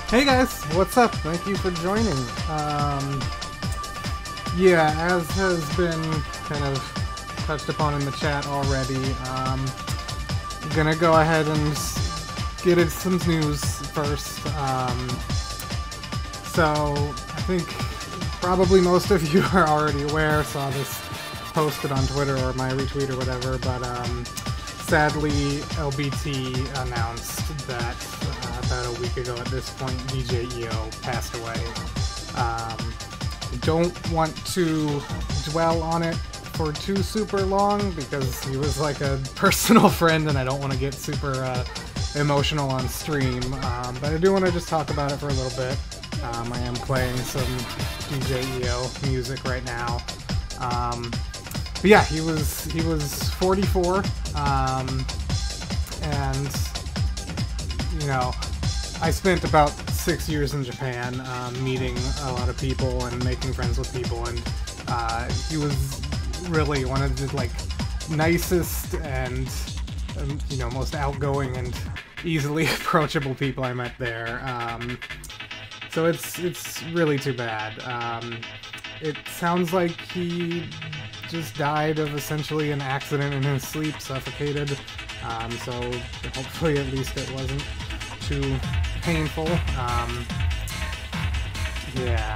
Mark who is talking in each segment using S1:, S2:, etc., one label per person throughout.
S1: Hey guys, what's up? Thank you for joining. Yeah, as has been kind of touched upon in the chat already, I'm gonna go ahead and get into some news first. So, I think probably most of you are already aware, saw this posted on Twitter or my retweet or whatever, but sadly LBT announced that about a week ago at this point, DJ EO passed away. Don't want to dwell on it for too super long because he was like a personal friend and I don't want to get super emotional on stream, but I do want to just talk about it for a little bit. I am playing some DJ EO music right now. But yeah, he was 44, and you know, I spent about 6 years in Japan, meeting a lot of people and making friends with people, and he was really one of the like nicest and you know, most outgoing and easily approachable people I met there. So it's really too bad. It sounds like he just died of essentially an accident in his sleep, suffocated. So hopefully at least it wasn't too painful. Yeah.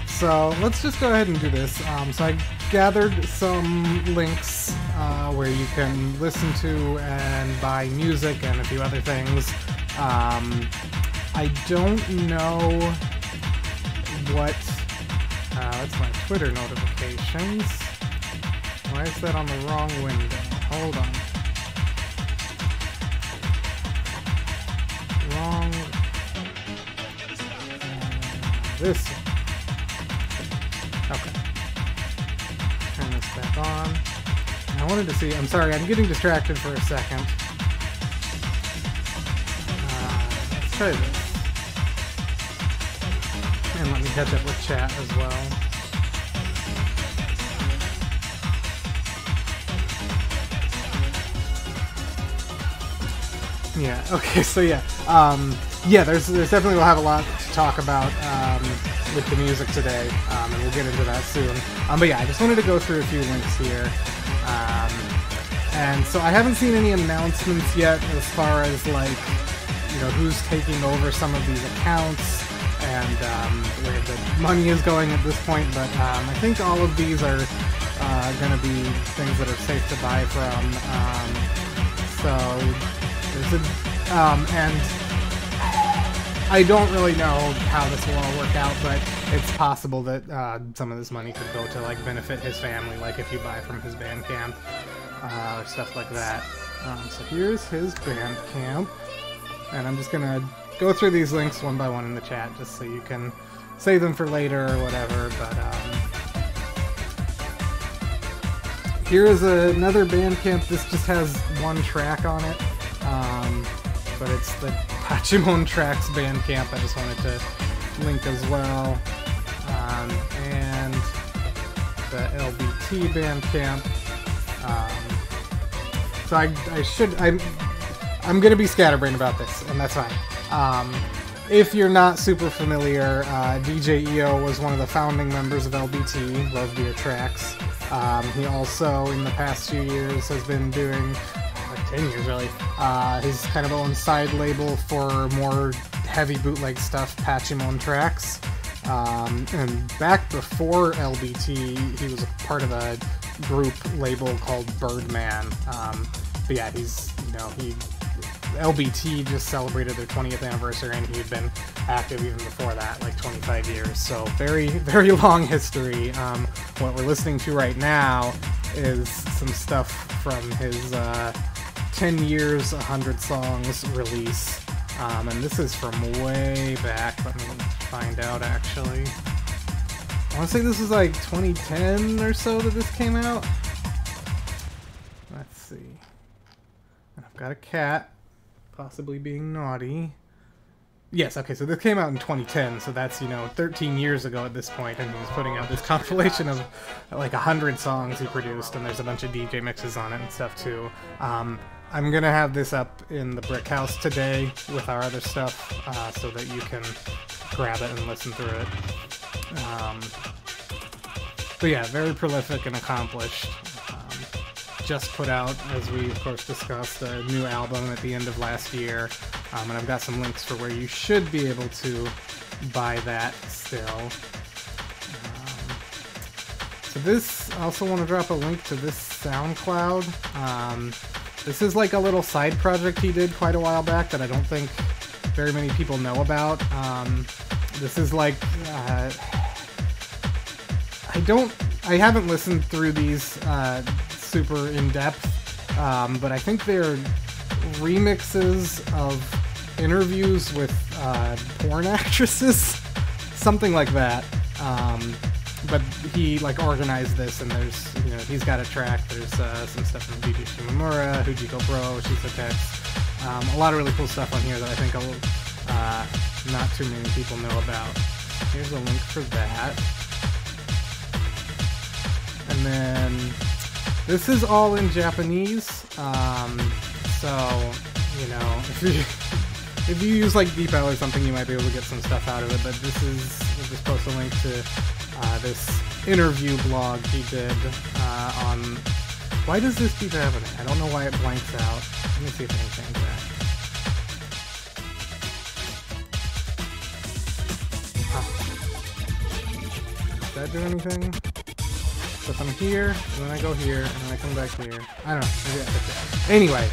S1: So let's just go ahead and do this. So I gathered some links where you can listen to and buy music and a few other things. I don't know what... that's my Twitter notifications. Why is that on the wrong window? Hold on. Wrong. This one. Okay. Turn this back on. I wanted to see... I'm sorry, I'm getting distracted for a second. Let's try this. And let me catch up with chat as well. Yeah, okay, so yeah. Yeah, there's definitely, we'll have a lot to talk about with the music today, and we'll get into that soon. But yeah, I just wanted to go through a few links here. And so I haven't seen any announcements yet as far as, like, you know, who's taking over some of these accounts and where the money is going at this point, but I think all of these are going to be things that are safe to buy from. So there's a, and I don't really know how this will all work out, but it's possible that some of this money could go to like benefit his family, like if you buy from his Bandcamp or stuff like that. So here's his Bandcamp, and I'm just gonna go through these links one by one in the chat just so you can save them for later or whatever, but here is another Bandcamp. This just has one track on it, but it's the Pachimon Tracks Bandcamp. I just wanted to link as well, and the LBT Bandcamp. So I'm gonna be scatterbrained about this, and that's fine. If you're not super familiar, DJ EO was one of the founding members of LBT, Love Beer Tracks. He also, in the past few years, has been doing, like 10 years really, his kind of own side label for more heavy bootleg stuff, Pachimon Tracks. And back before LBT, he was a part of a group label called Birdman. But yeah, he's, you know, LBT just celebrated their 20th anniversary, and he had been active even before that, like 25 years. So very, very long history. What we're listening to right now is some stuff from his 10 years, 100 songs release. And this is from way back. Let me find out, actually. I want to say this was like 2010 or so that this came out. Let's see. I've got a cat. Possibly being naughty. Yes, okay, so this came out in 2010, so that's, you know, 13 years ago at this point, and he was putting out this compilation of like 100 songs he produced, and there's a bunch of DJ mixes on it and stuff too. I'm gonna have this up in the Brick House today with our other stuff, so that you can grab it and listen through it. But yeah, very prolific and accomplished. Just put out, as we of course discussed, a new album at the end of last year, and I've got some links for where you should be able to buy that still. So this, I also want to drop a link to this SoundCloud. This is like a little side project he did quite a while back that I don't think very many people know about. This is like, I haven't listened through these super in-depth, but I think they're remixes of interviews with porn actresses, something like that. But he like organized this, and there's, you know, he's got a track. There's some stuff from DJ Shimamura, Hujiko Pro, Shisotex, a lot of really cool stuff on here that I think not too many people know about. Here's a link for that. And then this is all in Japanese, so, you know, if you use like DeepL or something, you might be able to get some stuff out of it. But this is, we'll just post a link to this interview blog he did on. Why does this keep happening? I don't know why it blanks out. Let me see if I can change that. Does that do anything? So if I'm here, and then I go here, and then I come back here. I don't know. Maybe I fixed it. Anyway,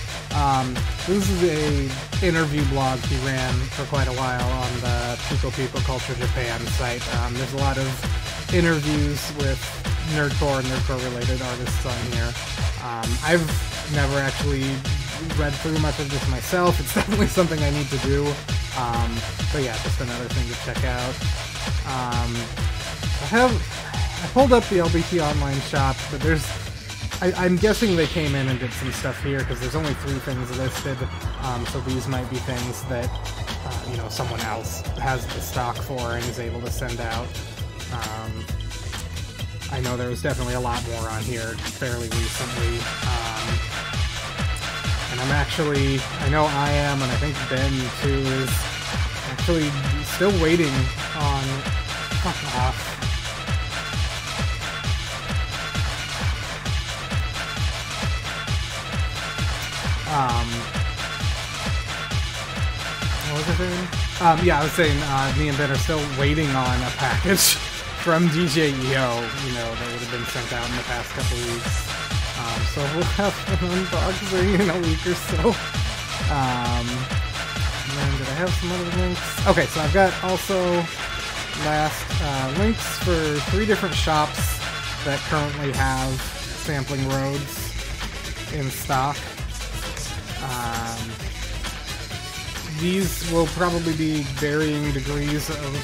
S1: this is a interview blog he ran for quite a while on the People Culture Japan site. There's a lot of interviews with nerdcore and nerdcore related artists on here. I've never actually read through much of this myself. It's definitely something I need to do. But yeah, just another thing to check out. I pulled up the LBT online shop, but I'm guessing they came in and did some stuff here, because there's only 3 things listed, so these might be things that, you know, someone else has the stock for and is able to send out. I know there was definitely a lot more on here fairly recently, and I know I am, and I think Ben too is actually still waiting on, fuck off. What was I saying? Yeah, I was saying me and Ben are still waiting on a package from DJEO, you know, that would have been sent out in the past couple weeks. So we'll have an unboxing in a week or so. And then did I have some other links? Okay, so I've got also links for 3 different shops that currently have sampling roads in stock. These will probably be varying degrees of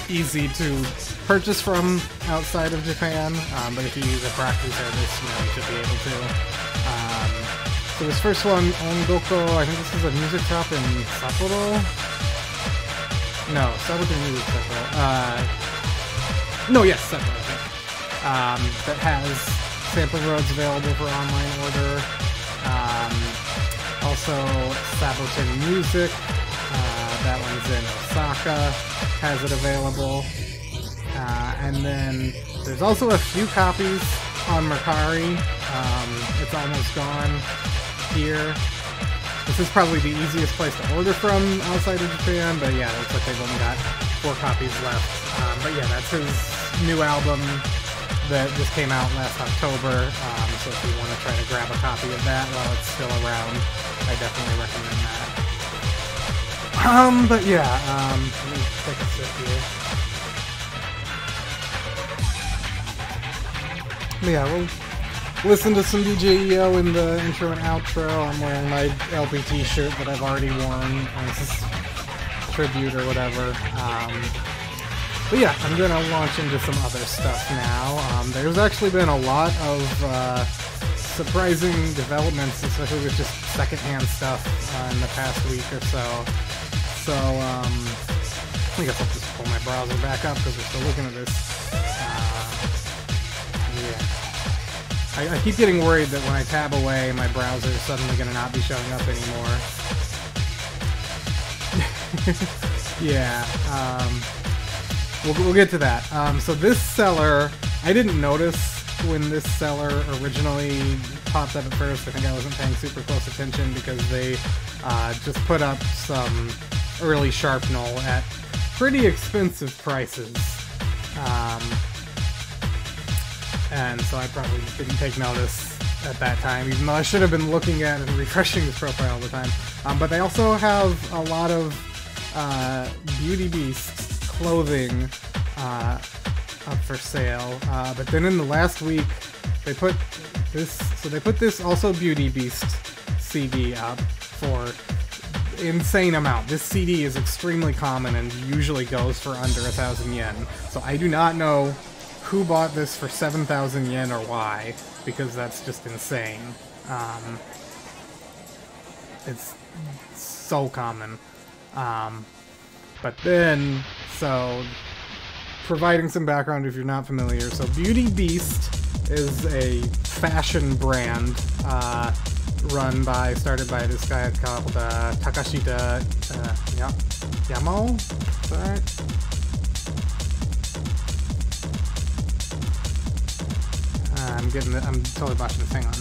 S1: easy to purchase from outside of Japan, but if you use a proxy service, you know, you should be able to. So this first one, Ondoko, I think this is a music shop in Sapporo? No, Sapporo Music Sapporo. No, yes, Sapporo, I think. That has sampling roads available for online order. Also, Saboten Music, that one's in Osaka, has it available. And then there's also a few copies on Mercari. It's almost gone here. This is probably the easiest place to order from outside of Japan, but yeah, it looks like they've only got 4 copies left. But yeah, that's his new album that just came out last October, so if you want to try to grab a copy of that while it's still around, I definitely recommend that. But yeah, let me take a sip here. But yeah, we'll listen to some DJEO in the intro and outro. I'm wearing my LPT shirt that I've already worn as tribute or whatever. But yeah, I'm going to launch into some other stuff now. There's actually been a lot of surprising developments, especially with just secondhand stuff in the past week or so. So, I guess I'll just pull my browser back up because we're still looking at this. Yeah. I keep getting worried that when I tab away, my browser is suddenly going to not be showing up anymore. Yeah, we'll get to that. So this seller, I didn't notice when this seller originally popped up at first. I think I wasn't paying super close attention because they just put up some early Sharpnel at pretty expensive prices. And so I probably didn't take notice at that time, even though I should have been looking at and refreshing this profile all the time. But they also have a lot of Beauty Beast clothing up for sale. But then in the last week, they put this, so they put this also Beauty Beast CD up for insane amount. This CD is extremely common and usually goes for under 1,000 yen. So I do not know who bought this for 7,000 yen or why, because that's just insane. It's so common. But then, so, providing some background if you're not familiar, so Beauty Beast is a fashion brand started by this guy called Takashita Yamao? Is that right? I'm totally botching this, hang on.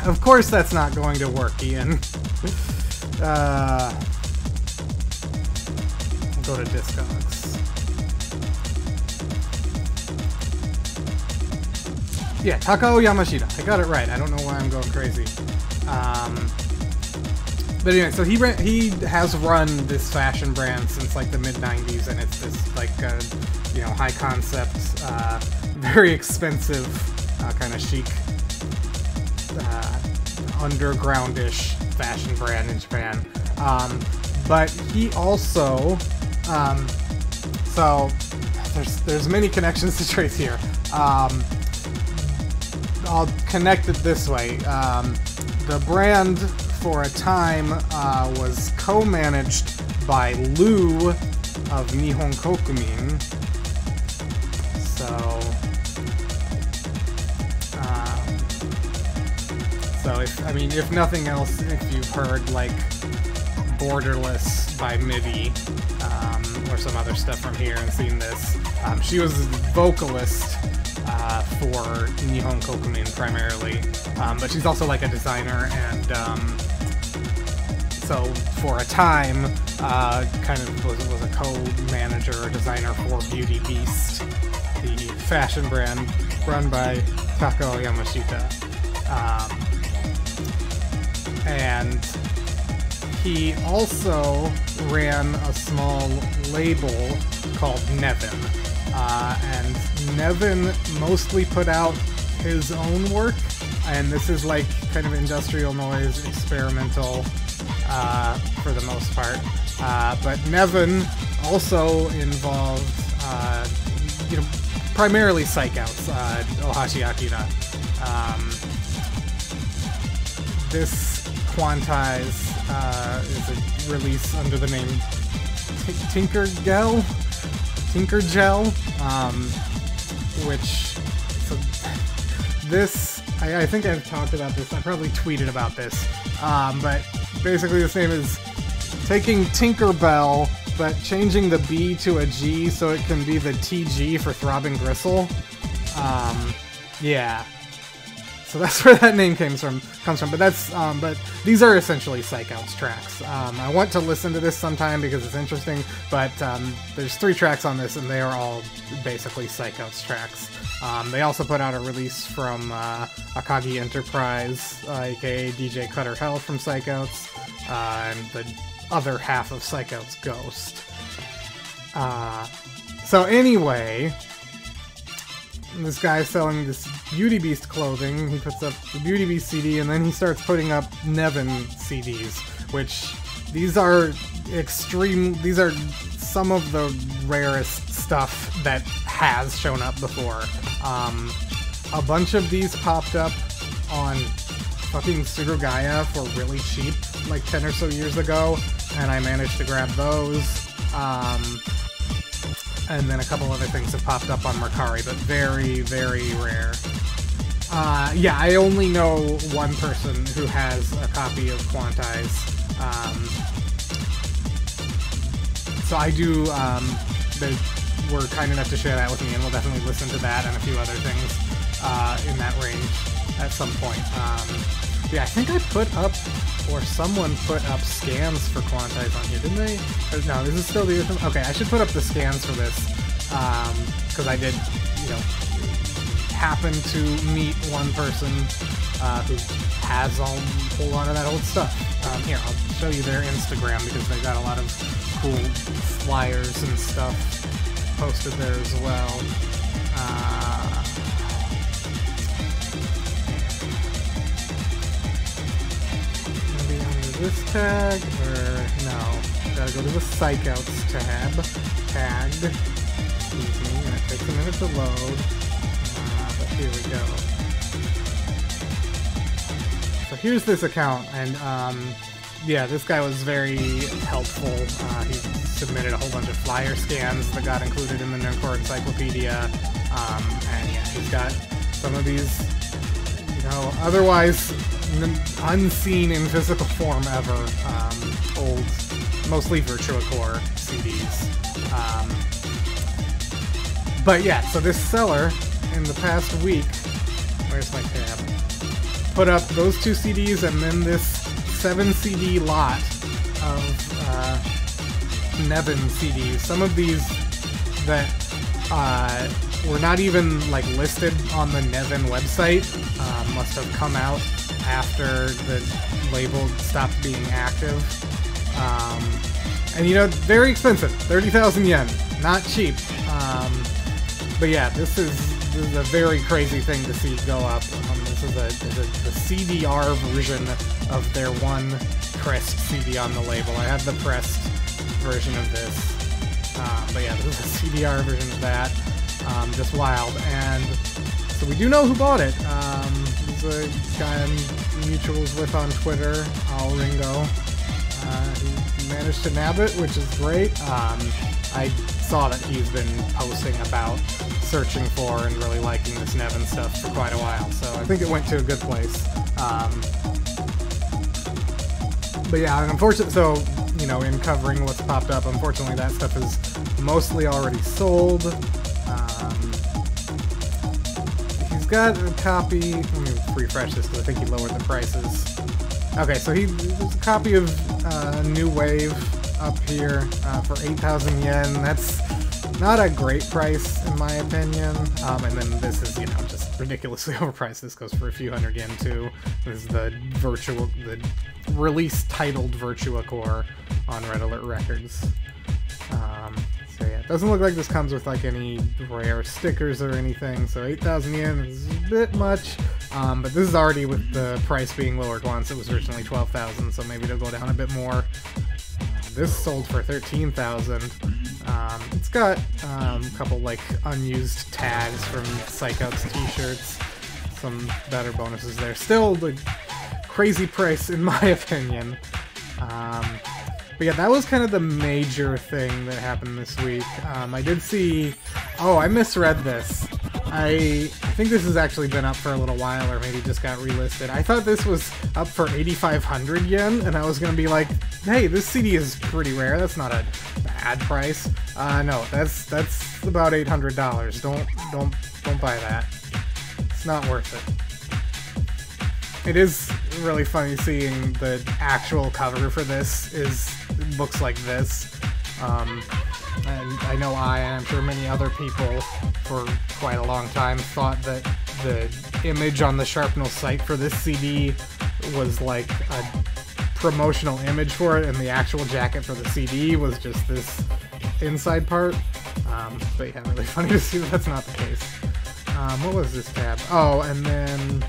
S1: Of course that's not going to work, Ian. Go to Discogs. Yeah, Takao Yamashita. I got it right. I don't know why I'm going crazy. But anyway, so he has run this fashion brand since like the mid-90s, and it's this like you know, high concept, very expensive, kind of chic, undergroundish fashion brand in Japan. But he also, so there's many connections to trace here. I'll connect it this way. The brand for a time was co-managed by Lou of Nihon Kokumin. So if nothing else, if you've heard like Borderless by MIDI, or some other stuff from here and seen this, she was the vocalist for Nihon Kokumin primarily, but she's also like a designer, and so for a time, kind of was a co-manager or designer for Beauty Beast, the fashion brand run by Takao Yamashita. And he also ran a small label called Nevin. And Nevin mostly put out his own work, and this is like kind of industrial noise, experimental, for the most part. But Nevin also involved, you know, primarily psych-outs, Ohashi Akira. This Quantize is a release under the name Tinkergel, which, so this, I think I've talked about this, I probably tweeted about this, but basically this name is taking Tinkerbell, but changing the B to a G so it can be the TG for Throbbing Gristle. Yeah. So that's where that name comes from. But that's, but these are essentially Psych-Outs tracks. I want to listen to this sometime because it's interesting, but there's 3 tracks on this, and they are all basically Psych-Outs tracks. They also put out a release from Akagi Enterprise, aka DJ Cutter Hell from Psych-Outs, and the other half of Psych-Outs Ghost. So anyway, this guy's selling this Beauty Beast clothing. He puts up the Beauty Beast CD, and then he starts putting up Nevin CDs, which these are some of the rarest stuff that has shown up before. A bunch of these popped up on fucking Surugaya for really cheap, like 10 or so years ago, and I managed to grab those. And then a couple other things have popped up on Mercari, but very, very rare. Yeah, I only know one person who has a copy of Quantize. So I do, they were kind enough to share that with me, and we'll definitely listen to that and a few other things in that range at some point. Yeah, I think I put up, or someone put up scans for Quantize on here, didn't they? Or, no, this is still the other. Okay, I should put up the scans for this, because I did, you know, happen to meet one person who has a whole lot of that old stuff. Here, I'll show you their Instagram, because they've got a lot of cool flyers and stuff posted there as well. Maybe under this tag, or no? Gotta go to the Psychouts tag. Excuse me, and it takes a minute to load. But here we go. So here's this account, and yeah, this guy was very helpful. He submitted a whole bunch of flyer scans that got included in the Nerdcore Encyclopedia, and yeah, he's got some of these, you know, otherwise unseen in physical form ever, old, mostly Virtua Core CDs. But yeah, so this seller, in the past week, where's my tab? Put up those 2 CDs and then this 7 CD lot of Nevin CDs. Some of these that were not even like listed on the Nevin website must have come out after the label stopped being active. And you know, very expensive, 30,000 yen, not cheap. But yeah, this is a very crazy thing to see go up. This is a CDR version of their one pressed CD on the label. I have the pressed version of this. But yeah, this is a CDR version of that. Just wild. And so we do know who bought it. He's a guy I'm mutuals with on Twitter, Al Ringo. He managed to nab it, which is great. I saw that he's been posting about searching for and really liking this Nevin stuff for quite a while, so I think it went to a good place. But yeah, unfortunately, so, you know, in covering what's popped up, unfortunately that stuff is mostly already sold. He's got a copy, let me refresh this because I think he lowered the prices. Okay, so there's a copy of New Wave up here for 8,000 yen. That's not a great price in my opinion. And then this is, you know, just ridiculously overpriced. This goes for a few hundred yen too. This is the release titled Virtua Core on Red Alert Records. So yeah, it doesn't look like this comes with like any rare stickers or anything, so 8,000 yen is a bit much, but this is already with the price being lowered once. It was originally 12,000, so maybe it'll go down a bit more. This sold for 13,000. It's got a couple like unused tags from Psychouts t-shirts, some better bonuses there. Still the crazy price in my opinion. But yeah, that was kind of the major thing that happened this week. I did see... Oh, I misread this. I think this has actually been up for a little while, or maybe just got relisted. I thought this was up for 8,500 yen, and I was gonna be like, hey, this CD is pretty rare. That's not a bad price. No, that's about $800. Don't buy that. It's not worth it. It is really funny seeing the actual cover for this looks like this. And I know and I'm sure many other people for quite a long time thought that the image on the Sharpnel site for this CD was like a promotional image for it, and the actual jacket for the CD was just this inside part. But yeah, really funny to see that that's not the case. What was this tab? Oh, and then...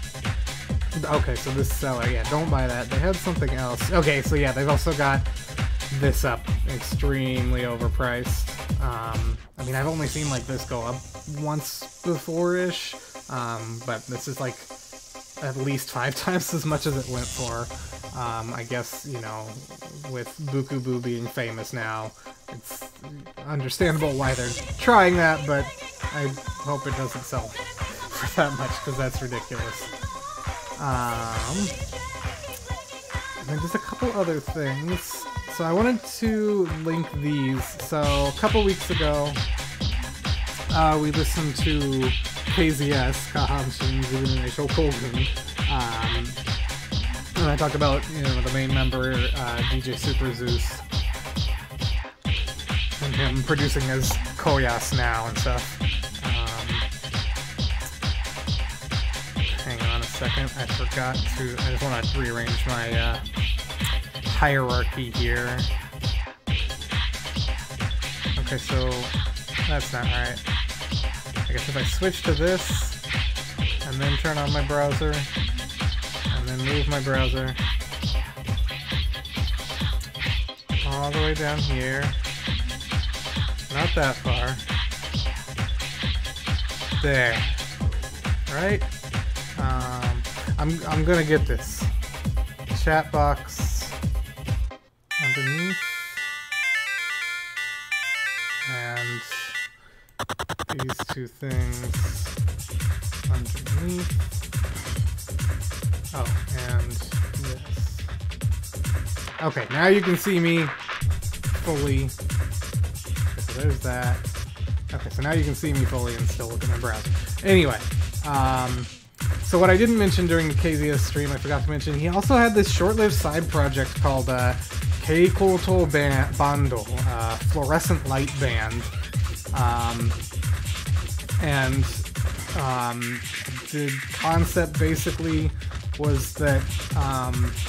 S1: Okay, so this seller, yeah, don't buy that. They had something else. Okay, so yeah, they've also got this up, extremely overpriced. I mean, I've only seen like this go up once before-ish, but this is like at least 5 times as much as it went for. I guess, you know, with Bukubu being famous now, it's understandable why they're trying that, but I hope it doesn't sell for that much, because that's ridiculous. And just a couple other things. So I wanted to link these. So a couple weeks ago, we listened to KZS, Kahanshin Zubin Shokogun. And I talked about, you know, the main member, DJ Super Zeus, and him producing as Koyas now and stuff. Hang on a second, I forgot to, I just want to rearrange my hierarchy here. Okay, so that's not right. I guess if I switch to this, and then turn on my browser, and then move my browser all the way down here, not that far, there, right? I'm gonna get this chat box underneath, and these two things underneath. Oh, and this. Okay, now you can see me fully. Okay, so there's that. Okay, so now you can see me fully and still look at my browser. Anyway, so what I didn't mention during the KZS stream, I forgot to mention, he also had this short-lived side project called Keikoto Bando, Fluorescent Light Band. The concept basically was that,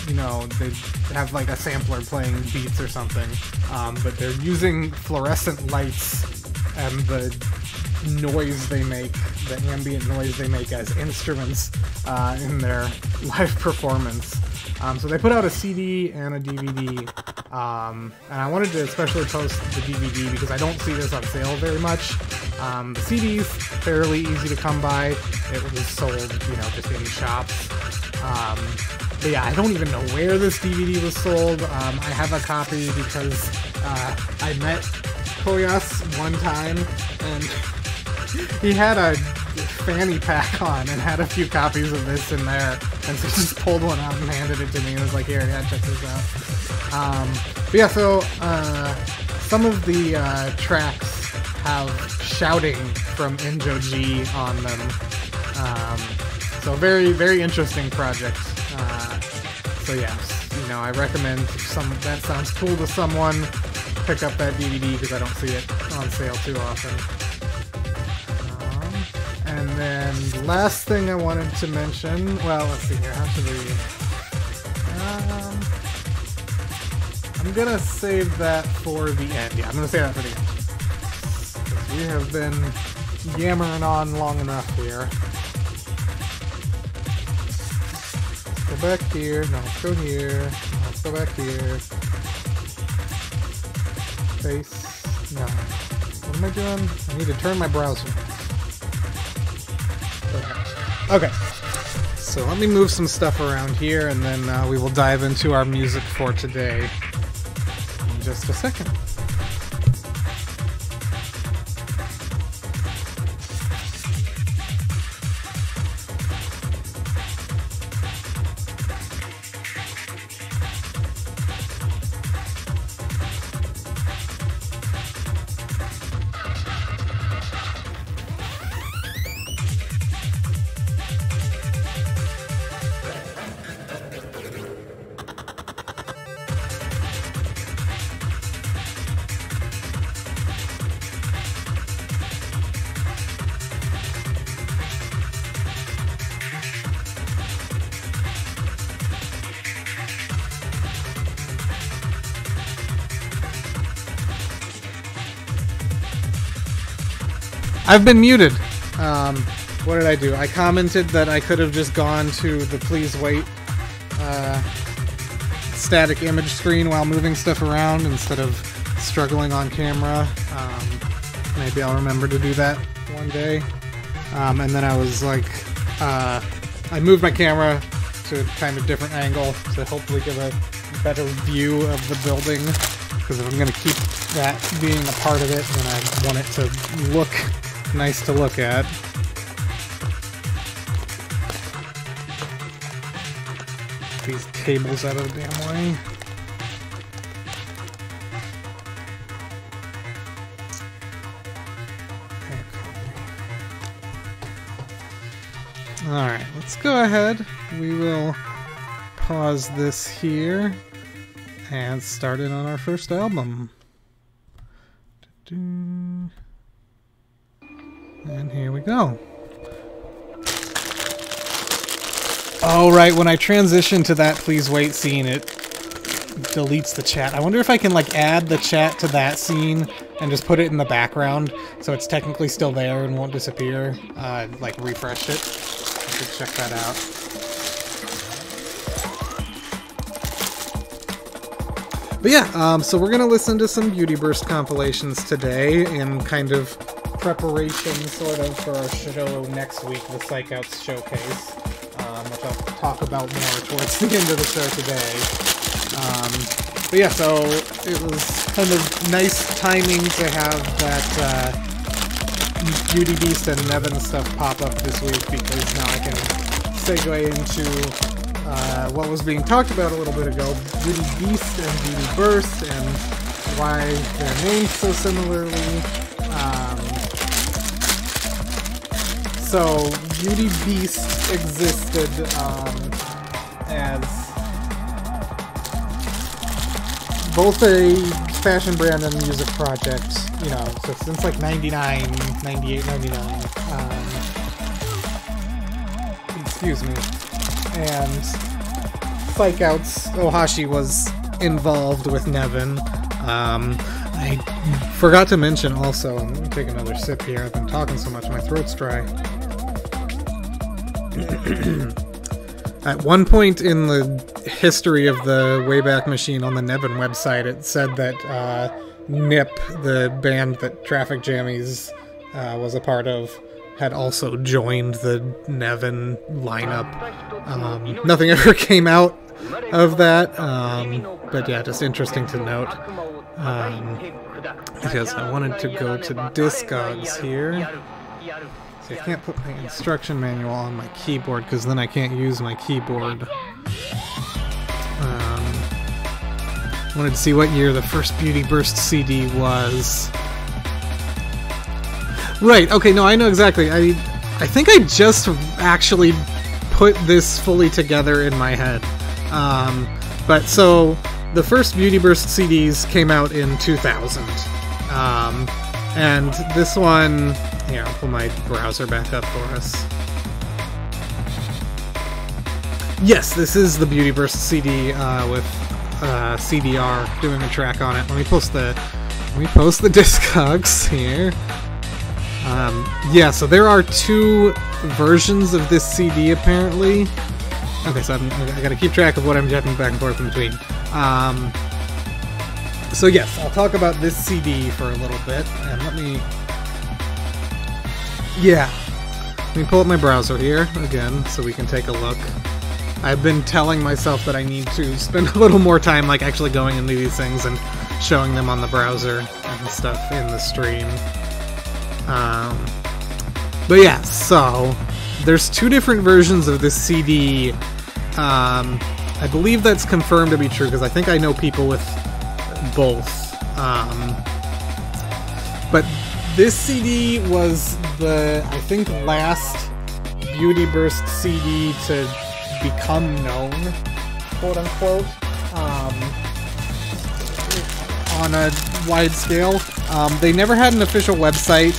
S1: you know, they have like a sampler playing beats or something, but they're using fluorescent lights and the noise they make, the ambient noise they make as instruments in their live performance. So they put out a CD and a DVD, and I wanted to especially post the DVD because I don't see this on sale very much. The CD's fairly easy to come by. It was sold, you know, just in shops. But yeah, I don't even know where this DVD was sold. I have a copy because I met Koyas one time, and he had a fanny pack on and had a few copies of this in there, and so he just pulled one out and handed it to me and was like, here, yeah, check this out. But yeah, so some of the tracks have shouting from Enjoji on them. So very, very interesting project. So yeah, you know, I recommend if that sounds cool to someone, pick up that DVD because I don't see it on sale too often. And then the last thing I wanted to mention, well, let's see here, how should we... I'm gonna save that for the end. Yeah, I'm gonna save that for the end. Because we have been yammering on long enough here. Let's go back here. No, let's go here. No, let's go back here. Space. No. What am I doing? I need to turn my browser. Okay, so let me move some stuff around here, and then we will dive into our music for today in just a second. I've been muted. What did I do? I commented that I could have just gone to the please wait static image screen while moving stuff around instead of struggling on camera. Maybe I'll remember to do that one day. And then I was like, I moved my camera to a kind of different angle to hopefully give a better view of the building. because if I'm going to keep that being a part of it, then I want it to look nice to look at. These cables out of the damn way. Alright, let's go ahead. We will pause this here and start it on our first album. And here we go. Oh, right, when I transition to that please wait scene, it deletes the chat. I wonder if I can, like, add the chat to that scene and just put it in the background so it's technically still there and won't disappear. Like, refresh it. I should check that out. But yeah, so we're going to listen to some Beauty Burst compilations today in kind of preparation, sort of, for our show next week, the Psych Outs Showcase, which I'll talk about more towards the end of the show today. But yeah, so it was kind of nice timing to have that Beauty Beast and Nevin stuff pop up this week, because now I can segue into what was being talked about a little bit ago, Beauty Beast and Beauty Burst, and why they're named so similarly. So, Beauty Beast existed as both a fashion brand and a music project, you know, so since like 99, 98, 99. Excuse me. And Psych Outs, Ohashi was involved with Nevin. I forgot to mention also, I'm going to take another sip here, I've been talking so much, my throat's dry. At one point in the history of the Wayback Machine on the Nevin website, it said that Nip, the band that Traffic Jammies was a part of, had also joined the Nevin lineup. Nothing ever came out of that, but yeah, just interesting to note. Because I wanted to go to Discogs here. See, I can't put my instruction manual on my keyboard because then I can't use my keyboard. Wanted to see what year the first Beauty Burst CD was. Right, okay, no, I know exactly. I think I just actually put this fully together in my head. But so, the first Beauty Burst CDs came out in 2000. And this one, here, I'll pull my browser back up for us. Yes, this is the Beauty Burst CD with CDR doing a track on it. Let me post the Discogs here. Yeah, so there are two versions of this CD apparently. Okay, so I gotta keep track of what I'm jumping back and forth in between. So yes, I'll talk about this CD for a little bit, and let me pull up my browser here again so we can take a look. I've been telling myself that I need to spend a little more time like actually going into these things and showing them on the browser and stuff in the stream. But yeah, so there's two different versions of this CD. I believe that's confirmed to be true because I think I know people with both. But this CD was the, I think, last Beauty Burst CD to become known, quote unquote, on a wide scale. They never had an official website.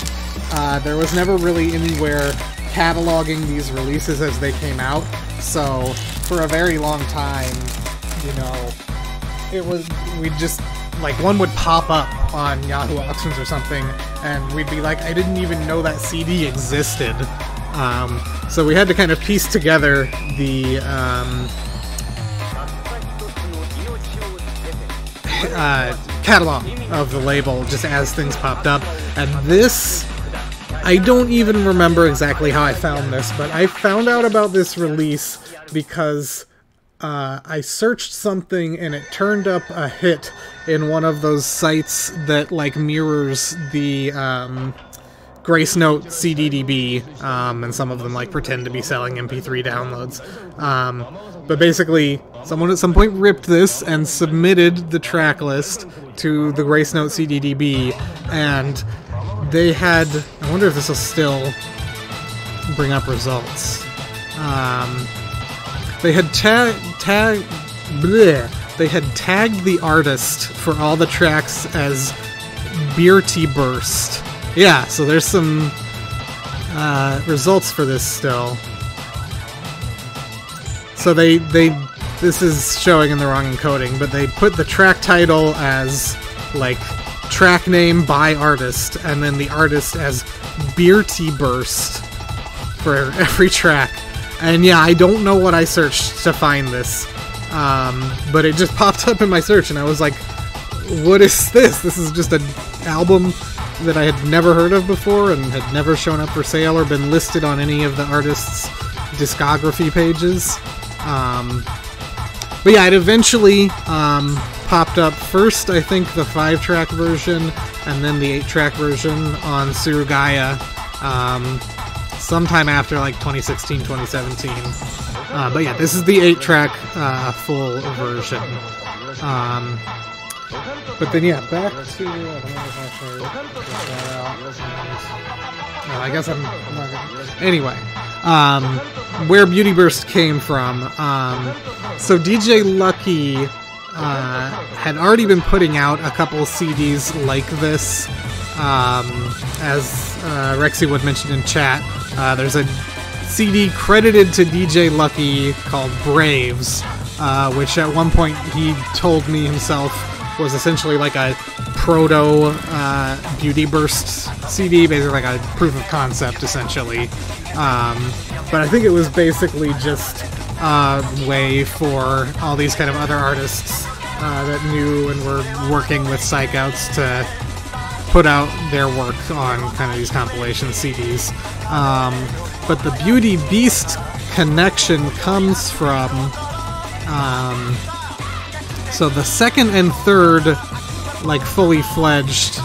S1: There was never really anywhere cataloging these releases as they came out, so for a very long time, you know, we'd just, like, one would pop up on Yahoo Auctions or something, and we'd be like, I didn't even know that CD existed. So we had to kind of piece together the catalog of the label just as things popped up. And this, I don't even remember exactly how I found this, but I found out about this release because I searched something and it turned up a hit in one of those sites that like mirrors the Grace Note CDDB, and some of them like pretend to be selling MP3 downloads. But basically, someone at some point ripped this and submitted the track list to the Grace Note CDDB, and they had, I wonder if this will still bring up results. They had they had tagged the artist for all the tracks as Bearty Burst. Yeah, so there's some results for this still. So this is showing in the wrong encoding, but they put the track title as like track name by artist, and then the artist as Bearty Burst for every track. And yeah, I don't know what I searched to find this, but it just popped up in my search, and I was like, what is this? This is just an album that I had never heard of before and had never shown up for sale or been listed on any of the artist's discography pages. But yeah, it eventually popped up first, I think, the 5-track version, and then the 8-track version on Surugaya, sometime after like 2016, 2017. But yeah, this is the 8-track full version. But then yeah, back to I guess I'm not gonna... Anyway, where Beauty Burst came from. So DJ Lucky had already been putting out a couple CDs like this. As Rexy would mention in chat, there's a CD credited to DJ Lucky called Braves, which at one point he told me himself was essentially like a proto Beauty Burst CD, basically like a proof of concept, essentially. But I think it was basically just a way for all these kind of other artists that knew and were working with Psychouts to put out their work on kind of these compilation CDs. But the Beauty Beast connection comes from so the second and third like fully fledged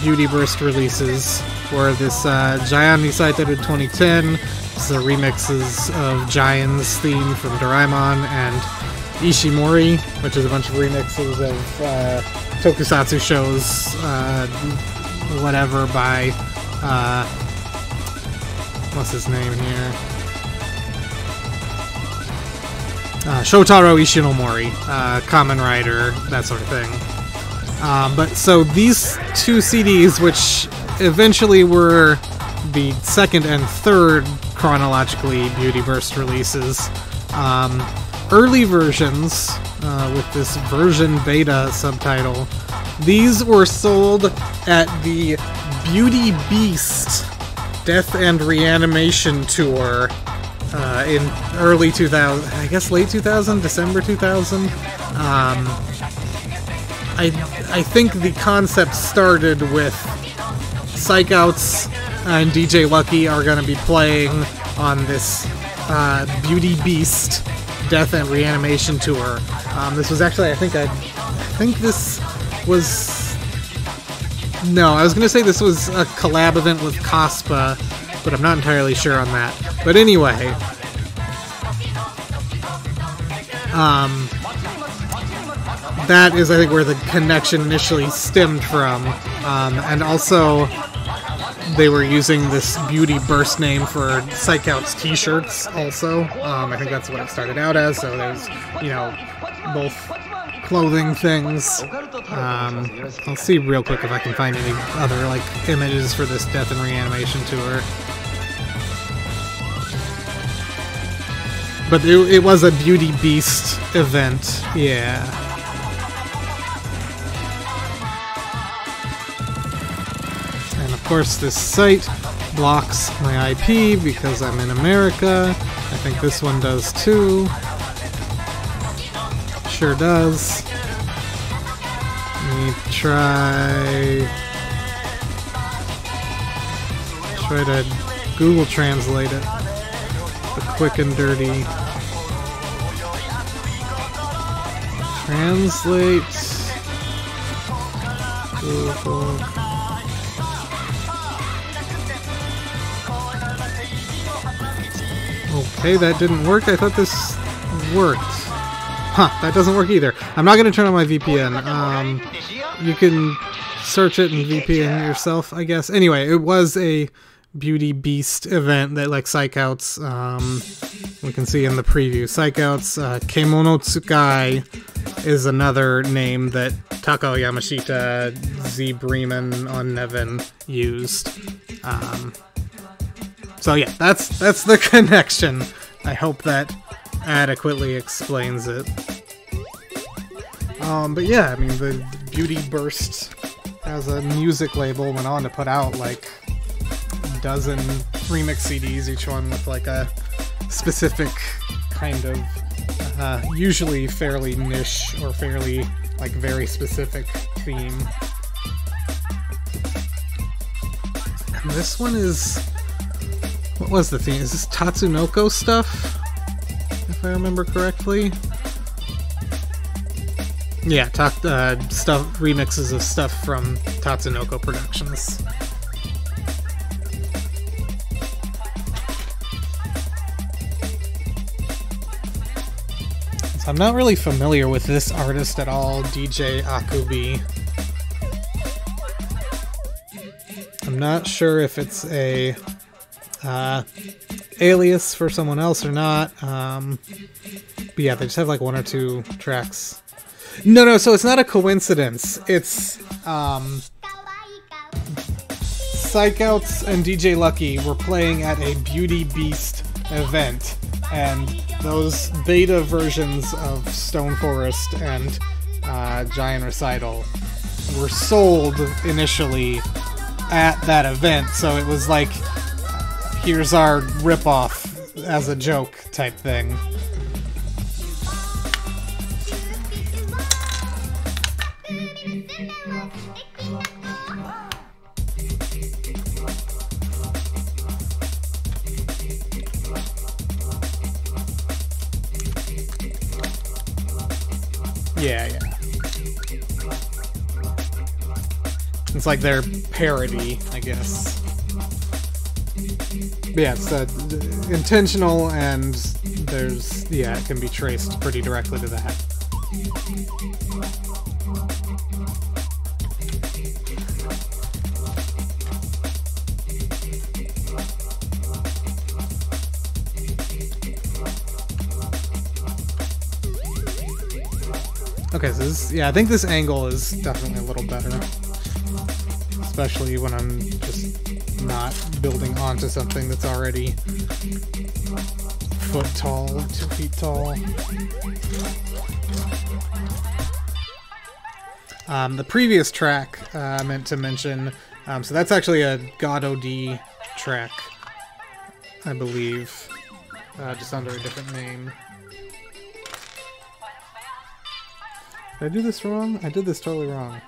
S1: Beauty Burst releases were this Giant Nisaita 2010. This is remixes of Giant's theme from Doraemon, and Ishimori, which is a bunch of remixes of tokusatsu shows, whatever, by what's his name here? Shotaro Ishinomori, Kamen Rider, that sort of thing. But so these two CDs, which eventually were the second and third chronologically Beauty Burst releases, early versions with this version beta subtitle, these were sold at the Beauty Beast Death and Reanimation Tour in early 2000, I guess late 2000, December 2000. I think the concept started with Psychouts and DJ Lucky are going to be playing on this Beauty Beast Death and Reanimation Tour. This was actually, I think this was... No, I was going to say this was a collab event with Cospa, but I'm not entirely sure on that. But anyway, that is, I think, where the connection initially stemmed from. And also, they were using this Beauty Burst name for Psychouts t-shirts also. I think that's what it started out as, so there's, you know, both clothing things. I'll see real quick if I can find any other, like, images for this Death and Reanimation Tour. But it was a Beauty Beast event, yeah. And of course this site blocks my IP because I'm in America. I think this one does too. Sure does. Let me try to Google Translate it. The quick and dirty. Translate. Okay, that didn't work. I thought this worked. Huh, that doesn't work either. I'm not going to turn on my VPN. You can search it and VPN yourself, I guess. Anyway, it was a Beauty Beast event that, like, Psychouts, we can see in the preview. Psychouts, Kemono Tsukai is another name that Takao Yamashita, Z Bremen on Nevin used. So yeah, that's the connection. I hope that adequately explains it. But yeah, I mean, the Beauty Burst as a music label went on to put out like a dozen remix CDs, each one with like a specific kind of, usually fairly niche or fairly like very specific theme. And this one is, what was the theme? Is this Tatsunoko stuff? If I remember correctly. Yeah, stuff, remixes of stuff from Tatsunoko Productions. So I'm not really familiar with this artist at all, DJ Akubi. I'm not sure if it's a alias for someone else or not. But yeah, they just have like one or two tracks. No, so it's not a coincidence. It's Psychouts and DJ Lucky were playing at a Beauty Beast event, and those beta versions of Stone Forest and Giant Recital were sold initially at that event, so it was like, here's our ripoff as a joke type thing. Yeah. It's like their parody, I guess. But yeah, it's intentional, and there's, yeah, it can be traced pretty directly to that. Okay, so this, yeah, I think this angle is definitely a little better. Especially when I'm just not building onto something that's already foot tall or 2 feet tall. The previous track I meant to mention, so that's actually a God OD track, I believe, just under a different name. Did I do this wrong? I did this totally wrong.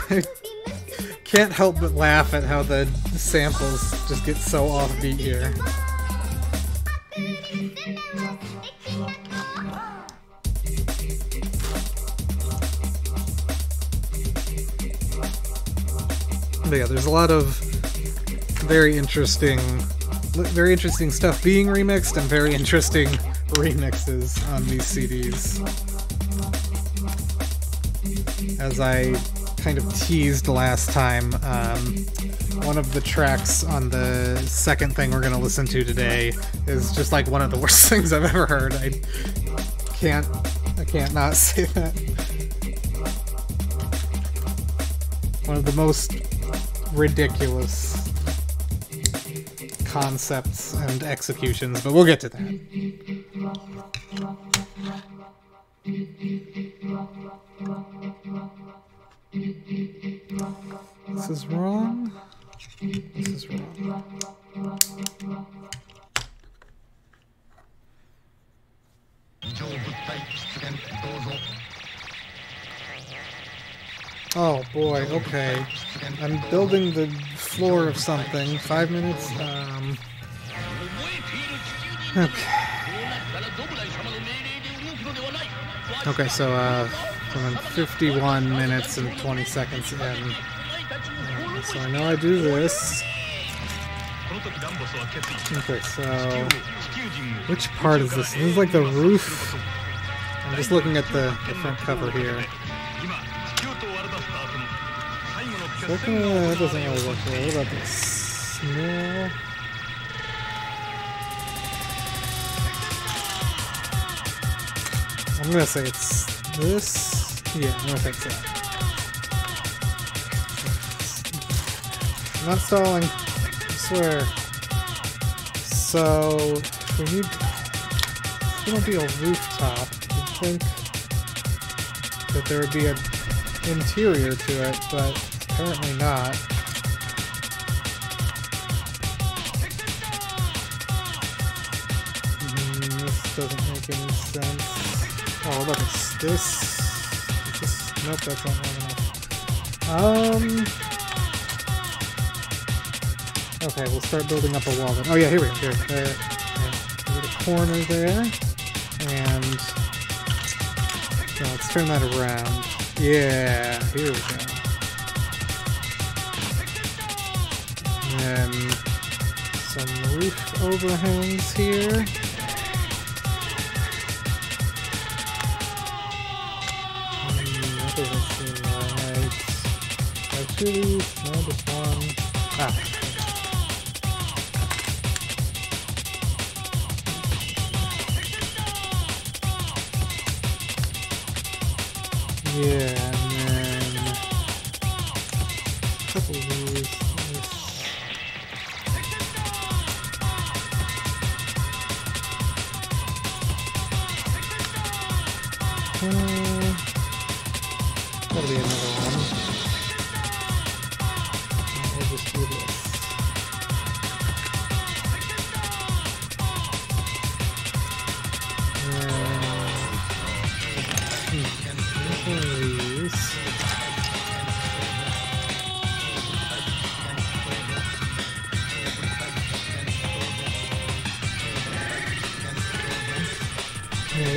S1: I can't help but laugh at how the samples just get so offbeat here. But yeah, there's a lot of very interesting stuff being remixed and very interesting remixes on these CDs. As I kind of teased last time, one of the tracks on the second thing we're going to listen to today is just like one of the worst things I've ever heard. I can't not say that. One of the most ridiculous concepts and executions, but we'll get to that. This is wrong. This is wrong. Oh boy, okay. I'm building the floor of something. 5 minutes? Okay. Okay, so, I'm 51 minutes and 20 seconds in. So I know I do this. Okay, so... which part is this? This is like the roof. I'm just looking at the front cover here. That doesn't really look good. What about this? No. I'm gonna say it's this. Yeah, I'm gonna think so. I'm not stalling. I swear. So, we need. It's gonna be a rooftop. You'd think that there would be an interior to it, but apparently not. This doesn't make any sense. Oh, look, it's this. Nope, that's not long enough. Okay, we'll start building up a wall then. Oh yeah, here we go. Here. A little corner there. And... no, let's turn that around. Yeah, here we go. And then some roof overhangs here. That doesn't seem right. Like 2 of these? No, just one. Ah. Yeah, and then a couple of these. That'll be another one. We'll just do this. Yeah,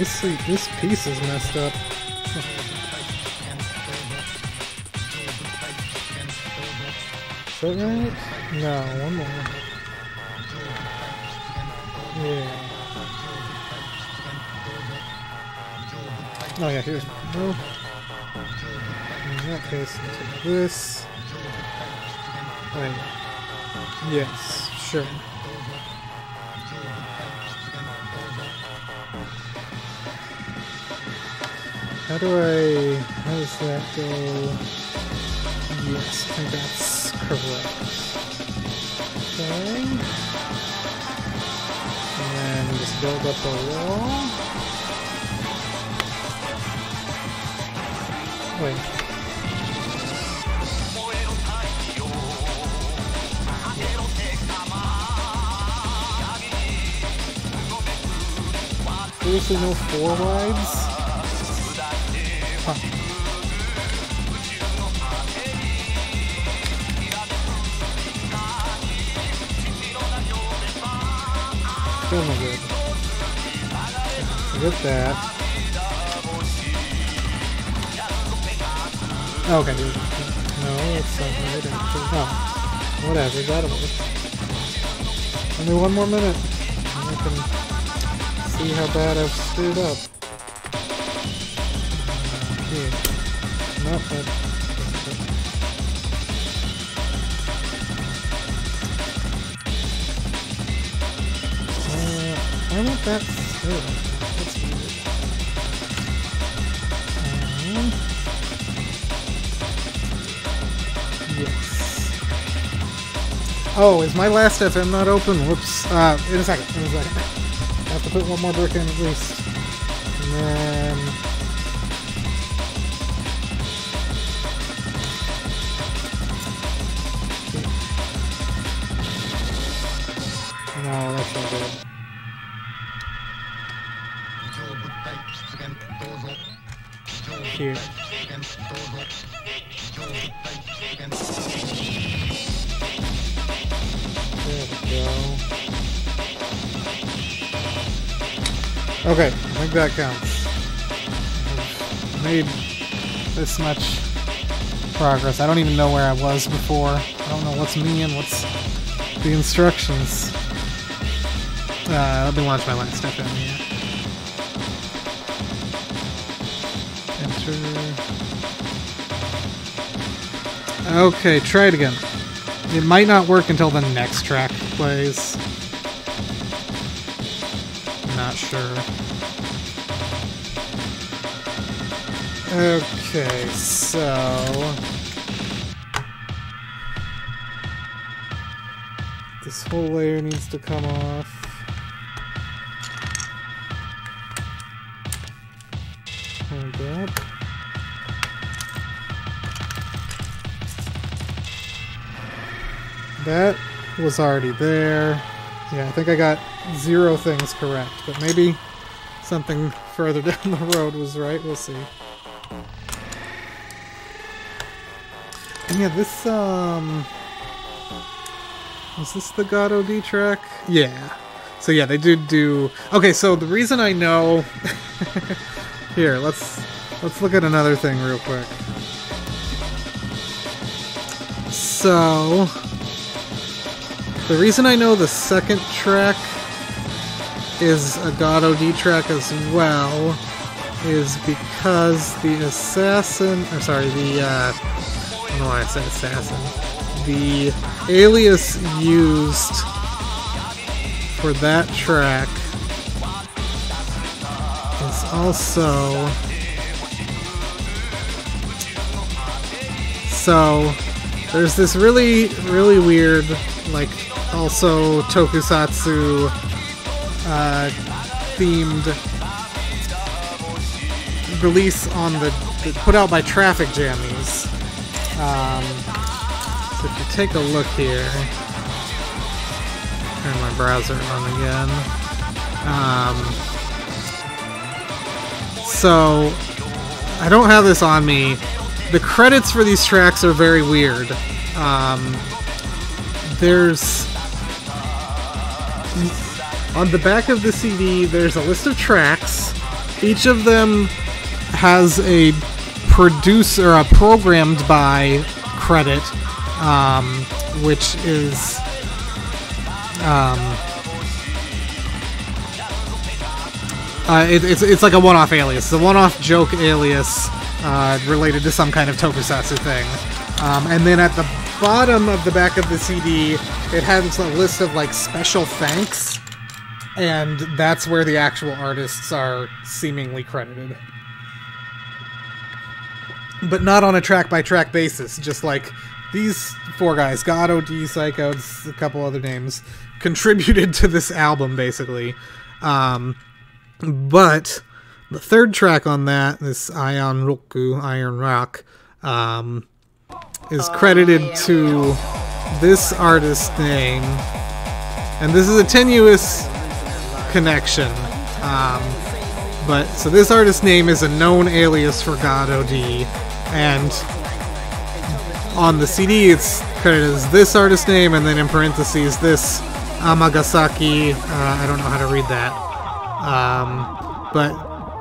S1: this piece is messed up. Is that right? No, one more. Yeah. Oh yeah, here's one. No. In that case, I'll take this. Wait. Yes, sure. How does that go? Yes, I think that's correct. Okay. And then just build up a wall. Wait. Seriously, no 4 wides? Huh. Still no good. Forget that. Okay, dude. No, it's not right actually. Oh. Whatever, that'll work. Only 1 more minute. And I can see how bad I've screwed up. Here. Nope, that's I want that. That's weird. Yes. Oh, is my last FM not open? Whoops. In a second. I have to put 1 more brick in at least. And then... here. There we go. Okay, I think that counts. I've made this much progress. I don't even know where I was before. I don't know what's me and what's the instructions. Let me launch my last step in here. Enter. Okay, try it again. It might not work until the next track plays. Not sure. Okay, so... this whole layer needs to come off. Hold up. That was already there. Yeah, I think I got 0 things correct, but maybe something further down the road was right. We'll see. And yeah, this, is this the God OD track? Yeah. So yeah, they did do... Okay, so the reason I know... Here, let's look at another thing real quick. So... the reason I know the second track is a God OD track as well is because the assassin... or sorry, the, I don't know why I said assassin. The alias used for that track is also... so, there's this really, really weird, like, also tokusatsu themed release on the put out by Traffic Jammies. So if you take a look here, turn my browser on again. So I don't have this on me. The credits for these tracks are very weird. There's on the back of the CD, there's a list of tracks. Each of them has a producer, a programmed by credit, which is it's like a one-off alias. It's a one-off joke alias related to some kind of tokusatsu thing. And then at the bottom of the back of the CD, it has a list of like special thanks, and that's where the actual artists are seemingly credited. But not on a track-by-track basis, just like these 4 guys, God, OD, Psycho, a couple other names, contributed to this album, basically. But the third track on that, this Iron Rock, is credited to this artist's name, and this is a tenuous connection. But so this artist's name is a known alias for God OD, and on the CD it's credited as this artist's name, and then in parentheses this Amagasaki. I don't know how to read that, but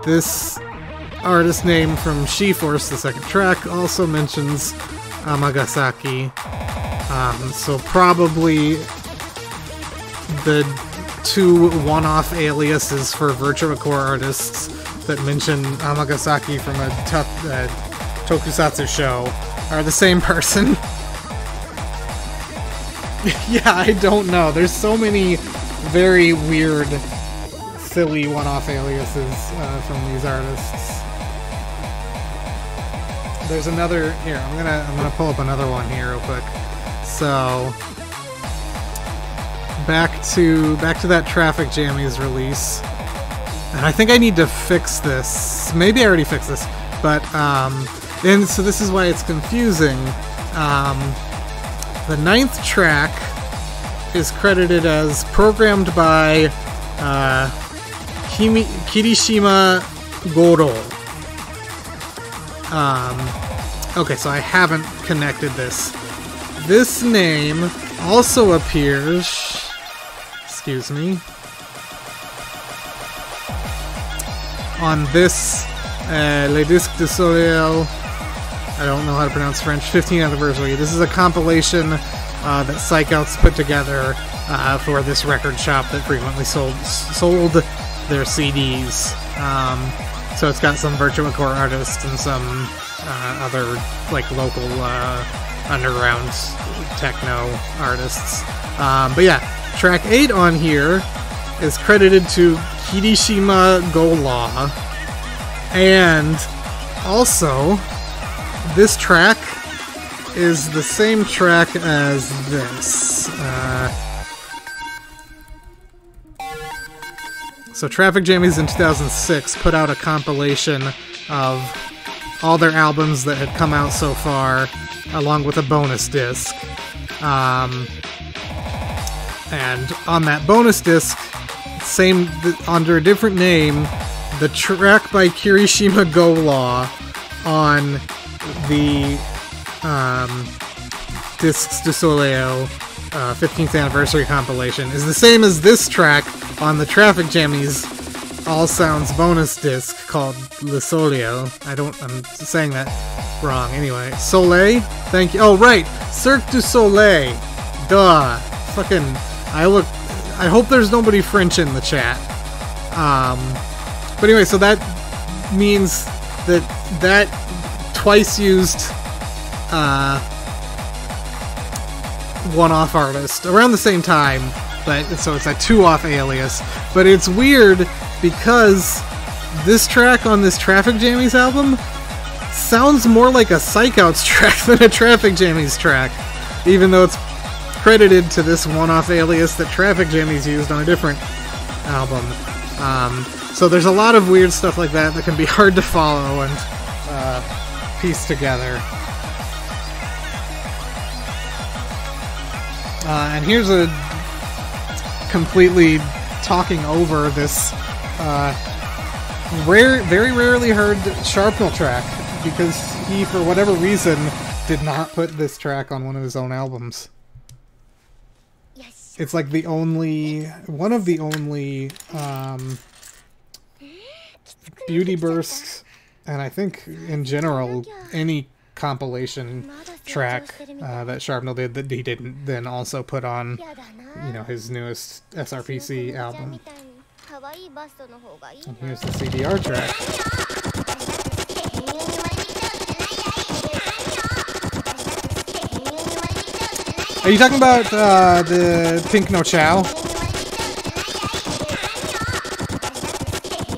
S1: this artist name from She-Force, the second track, also mentions Amagasaki. So probably the 2 one-off aliases for Virtua Core artists that mention Amagasaki from a tokusatsu show are the same person. Yeah, I don't know. There's so many very weird, silly one-off aliases from these artists. There's another here. I'm gonna pull up another one here real quick. So back to that Traffic Jammies release, and I think I need to fix this. Maybe I already fixed this, but and so this is why it's confusing. The 9th track is credited as programmed by Kirishima Goro. Okay, so I haven't connected this. This name also appears... Excuse me. On this, Les Disques du Soleil, I don't know how to pronounce French, 15th anniversary. This is a compilation that Psychouts put together for this record shop that frequently sold their CDs. So it's got some Virtua Core artists and some other like local underground techno artists. But yeah, track 8 on here is credited to Kirishima Go-Law, and also this track is the same track as this. So Traffic Jammies in 2006 put out a compilation of all their albums that had come out so far, along with a bonus disc. And on that bonus disc, under a different name, the track by Kirishima Go-Law on the Disques du Soleil 15th anniversary compilation is the same as this track on the Traffic Jammies All Sounds bonus disc called Le Soleil. I'm saying that wrong. Anyway, Soleil? Thank you. Oh, right! Cirque du Soleil! Duh! Fucking... I hope there's nobody French in the chat. But anyway, so that means that twice used one-off artist around the same time, but so it's a two-off alias. But it's weird because this track on this Traffic Jammies album sounds more like a Psychouts track than a Traffic Jammies track, even though it's credited to this one-off alias that Traffic Jammies used on a different album. So there's a lot of weird stuff like that can be hard to follow and piece together. And here's a completely talking over this very rarely heard Sharpnel track, because he, for whatever reason, did not put this track on one of his own albums. It's like one of the only Beauty Burst, and I think in general any compilation track that Sharpnel did that he didn't then also put on, his newest SRPC album. And here's the CDR track. Are you talking about the Pink No Chow?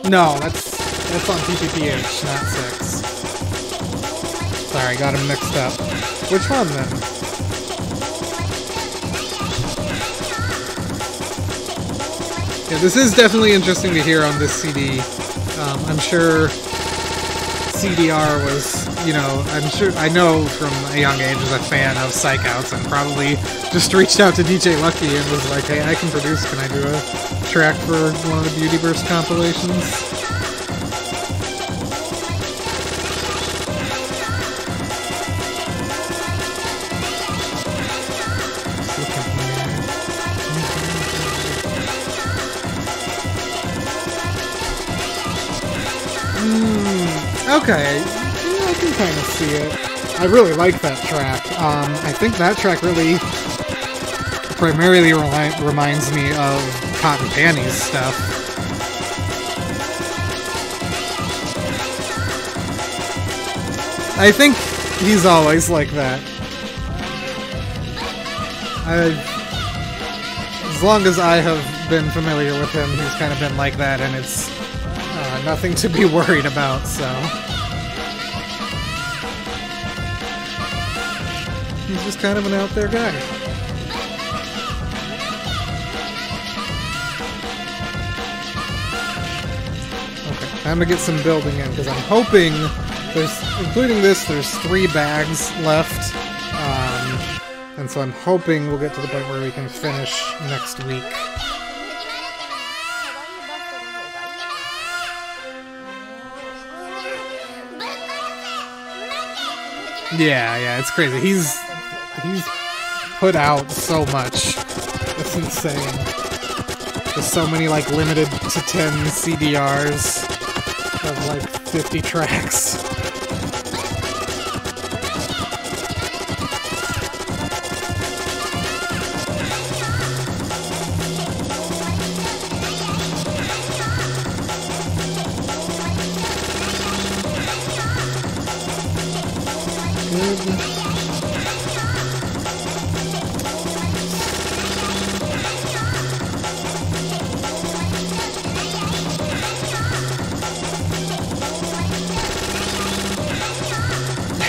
S1: No, that's on TPPH, not 6. Sorry, got them mixed up. Which one then? Yeah, this is definitely interesting to hear on this CD. I'm sure CDR was, I know from a young age was a fan of Psychouts and probably just reached out to DJ Lucky and was like, hey, I can produce, can I do a track for one of the Beauty Burst compilations? Okay, yeah, I can kind of see it. I really like that track. I think that track really primarily reminds me of Cotton Panties stuff. I think he's always like that. As long as I have been familiar with him, he's kind of been like that, and it's nothing to be worried about, so... He's just kind of an out-there guy. Okay, time to get some building in, because I'm hoping including this, there's 3 bags left, and so I'm hoping we'll get to the point where we can finish next week. Yeah, it's crazy. He's put out so much. It's insane. There's so many, like, limited to 10 CDRs of, like, 50 tracks.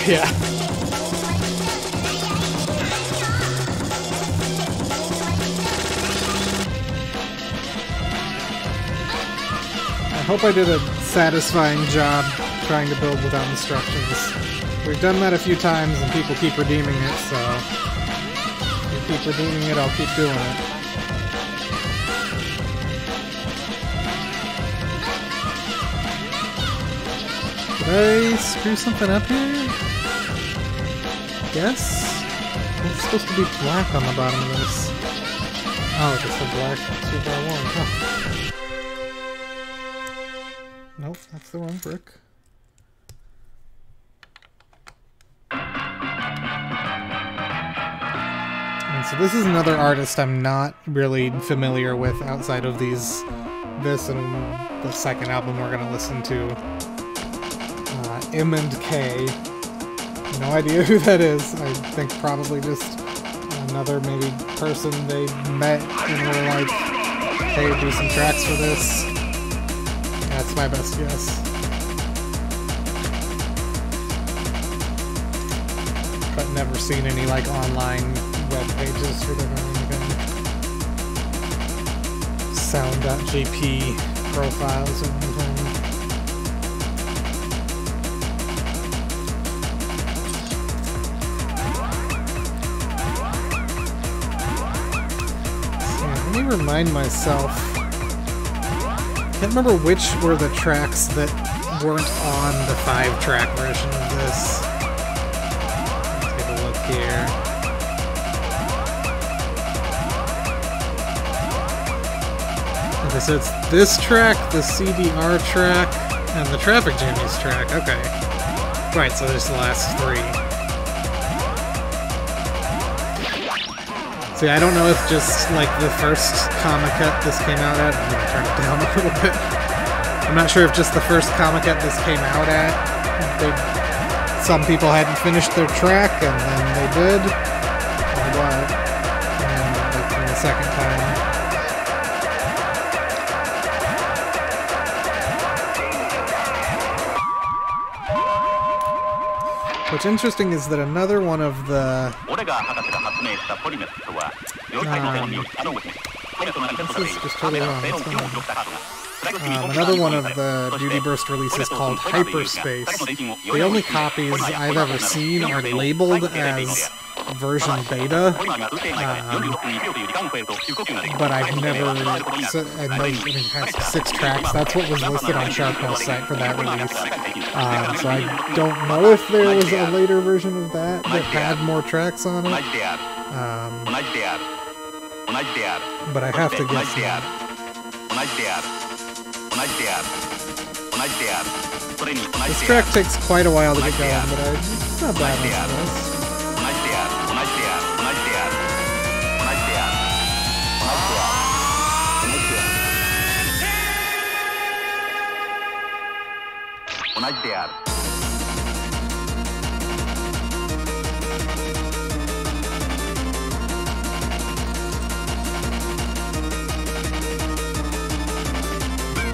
S1: Yeah. I hope I did a satisfying job trying to build without instructions. We've done that a few times and people keep redeeming it, so if you keep redeeming it, I'll keep doing it. Did I screw something up here? Yes? It's supposed to be black on the bottom of this. Oh, it's a black 2x1. Huh. Nope, that's the wrong brick. And so this is another artist I'm not really familiar with outside of this and the second album we're going to listen to. M and K. No idea who that is. I think probably just another maybe person they met and were like, hey, do some tracks for this. That's my best guess. But never seen any like online web pages for them or anything. Sound.jp profiles or anything. Let me remind myself. I can't remember which were the tracks that weren't on the 5-track version of this. Let's take a look here. Okay, so it's this track, the CDR track, and the Traffic Jammies track. Okay. Right, so there's the last 3. See, I don't know if just, like, the first Comiket this came out at... I'm gonna turn it down a little bit. I'm not sure if just the first Comiket this came out at, some people hadn't finished their track, and then they did, or what, and, like, from the second time. What's interesting is that another one of the... this is just totally wrong. Another one of the Duty Burst releases called Hyperspace. The only copies I've ever seen are labeled as version beta, but I've never... I know it has 6 tracks. That's what was listed on Sharpnell's site for that release. So I don't know if there was a later version of that had more tracks on it. But I have to guess that. This track takes quite a while to get going, but it's not bad on this.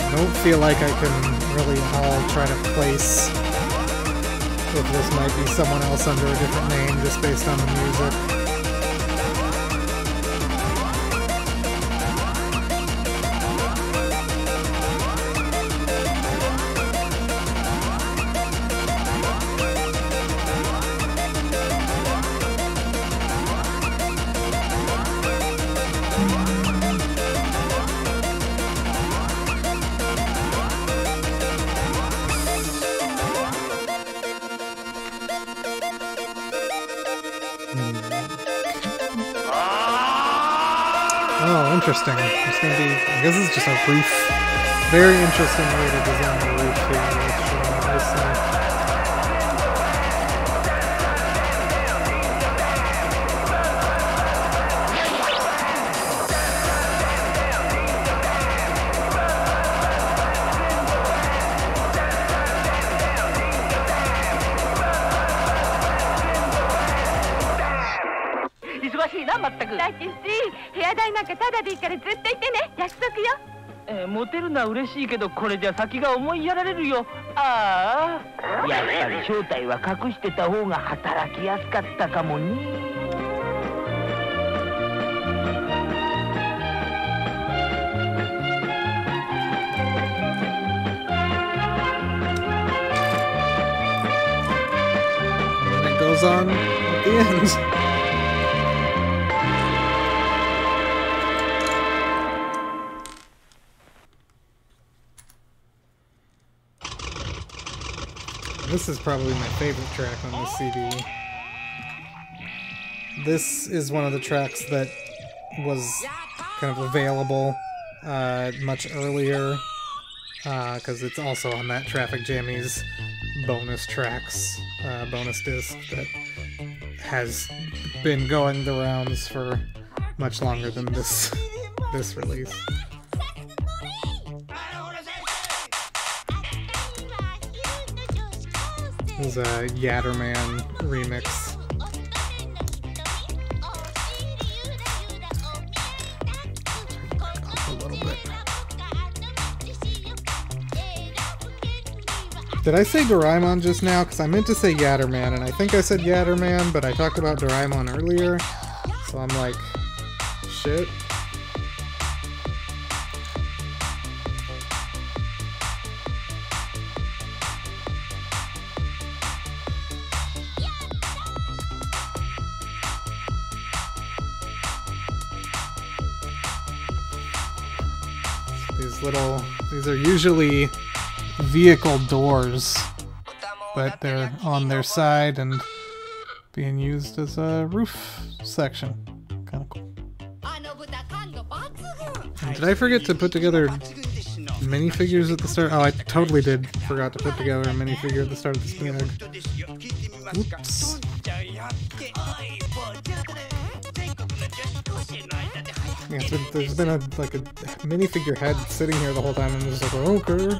S1: I don't feel like I can really all try to place if this might be someone else under a different name just based on the music. Oh, interesting. It's gonna be, I guess it's just a roof. Very interesting way to design a roof here.
S2: モテるのは嬉しいけどこれじゃ先が思いやられるよ。ああ、やっぱり正体は隠してた方が働きやすかったかもね。
S1: Goes on at the end. This is probably my favorite track on this CD. This is one of the tracks that was kind of available much earlier, because it's also on that Traffic Jammies bonus tracks, bonus disc that has been going the rounds for much longer than this release. This is a Yatterman remix. Up a little bit. Did I say Doraemon just now? Because I meant to say Yatterman, and I think I said Yatterman, but I talked about Doraemon earlier, so I'm like, shit. These are usually vehicle doors, but they're on their side and being used as a roof section. Kind of cool. And did I forget to put together minifigures at the start? Oh, I totally did. Forgot to put together a minifigure at the start of the spin egg. Oops. Yeah, there's been a minifigure head sitting here the whole time, and I'm just like, okay,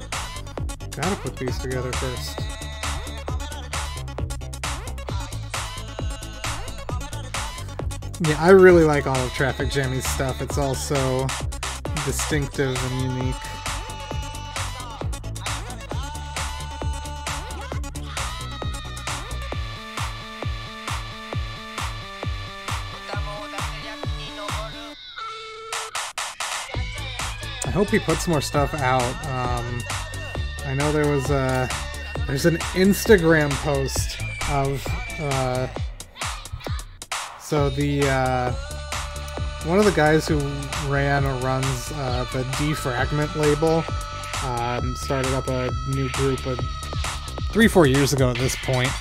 S1: gotta put these together first. Yeah, I really like all of Traffic Jammies' stuff. It's all so distinctive and unique. I hope he puts more stuff out. I know there's an Instagram post of one of the guys who ran or runs the Defragment label started up a new group 3-4 years ago at this point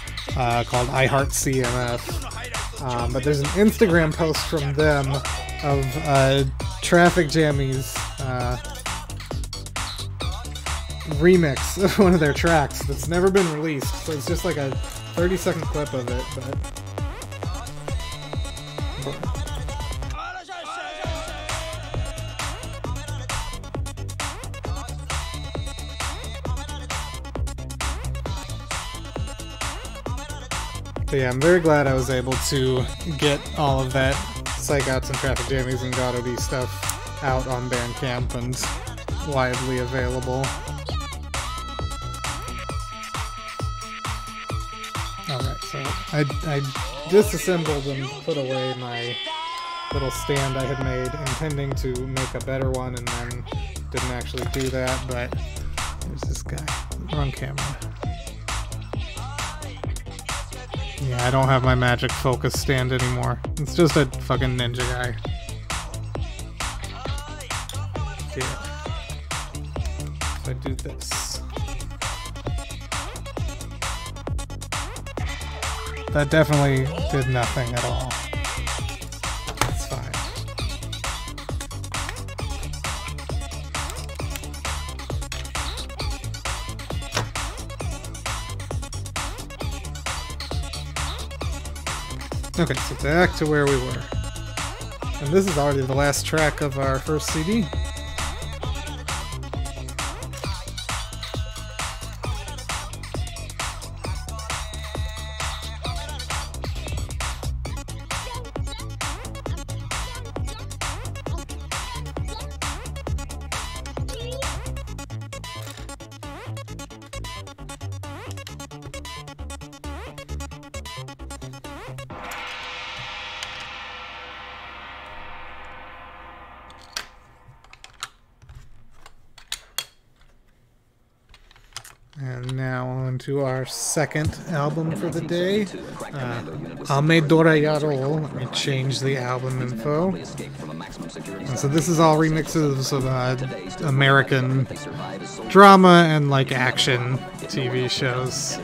S1: called I Heart CMF. But there's an Instagram post from them of Traffic Jammies remix of one of their tracks that's never been released, so it's just like a 30-second clip of it, but yeah, I'm very glad I was able to get all of that Psychouts and Traffic Jammies and God OD stuff out on Bandcamp and widely available. Alright, so I disassembled and put away my little stand I had made, intending to make a better one, and then didn't actually do that, but there's this guy. Wrong camera. Yeah, I don't have my magic focus stand anymore. It's just a fucking ninja guy. Yeah. So I do this. That definitely did nothing at all. It's fine. Okay, so back to where we were. And this is already the last track of our first CD. And now on to our second album for the day, Amedola Yaro. Let me change the album info. And so this is all remixes of American drama and like action TV shows.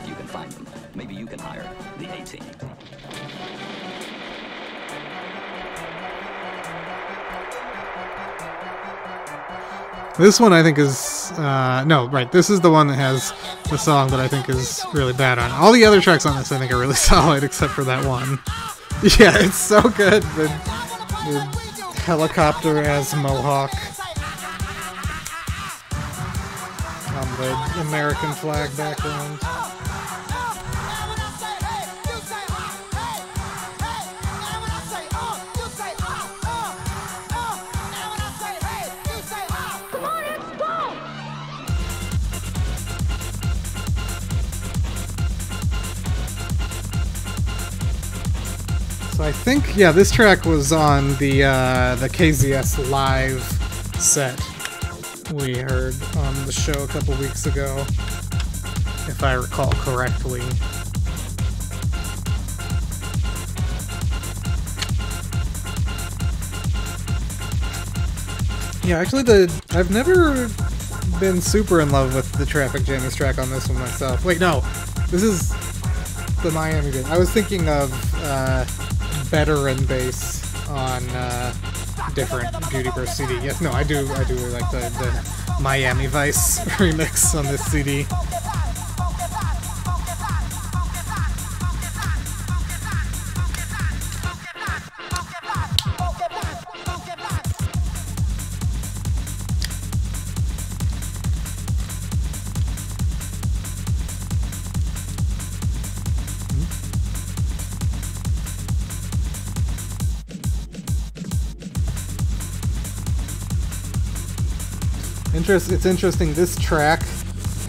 S3: Maybe you can hire the A-Team.
S1: This one I think is, no, right, this is the one that has the song that I think is really bad on. All the other tracks on this I think are really solid, except for that one. Yeah, it's so good. The helicopter as Mohawk on the American flag background. So I think, yeah, this track was on the KZS live set we heard on the show a couple weeks ago, if I recall correctly. Yeah, actually, I've never been super in love with the Traffic Jammies track on this one myself. Wait, no, this is the Miami bit. I was thinking of Veteran Bass on different Beauty Burst CD. Yes, no, I do really like the Miami Vice remix on this CD. It's interesting, this track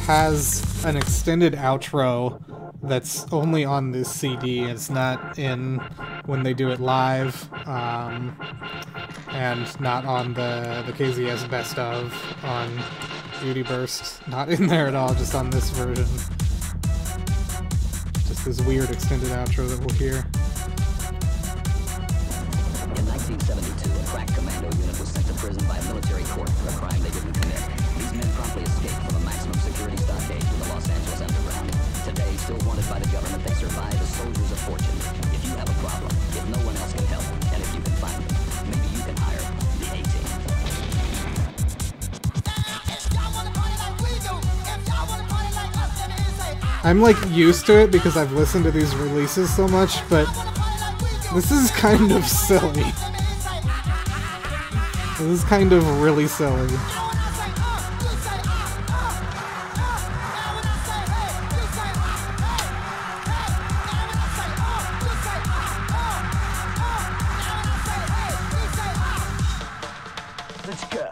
S1: has an extended outro that's only on this CD. It's not in when they do it live, and not on the KZS Best Of on Beauty Burst. Not in there at all, just on this version. Just this weird extended outro that we'll hear.
S3: In 1972, a crack commando unit was sent to prison by a military court for a crime they didn't commit. These men promptly escaped from a maximum security stockade in the Los Angeles underground. Today, still wanted by the government, they survive as soldiers of fortune. If you have a problem, if no one else can help, and if you can find them, maybe you can hire the A-Team.
S1: I'm like used to it because I've listened to these releases so much, but this is kind of silly. This is kind of really silly.
S2: Let's go.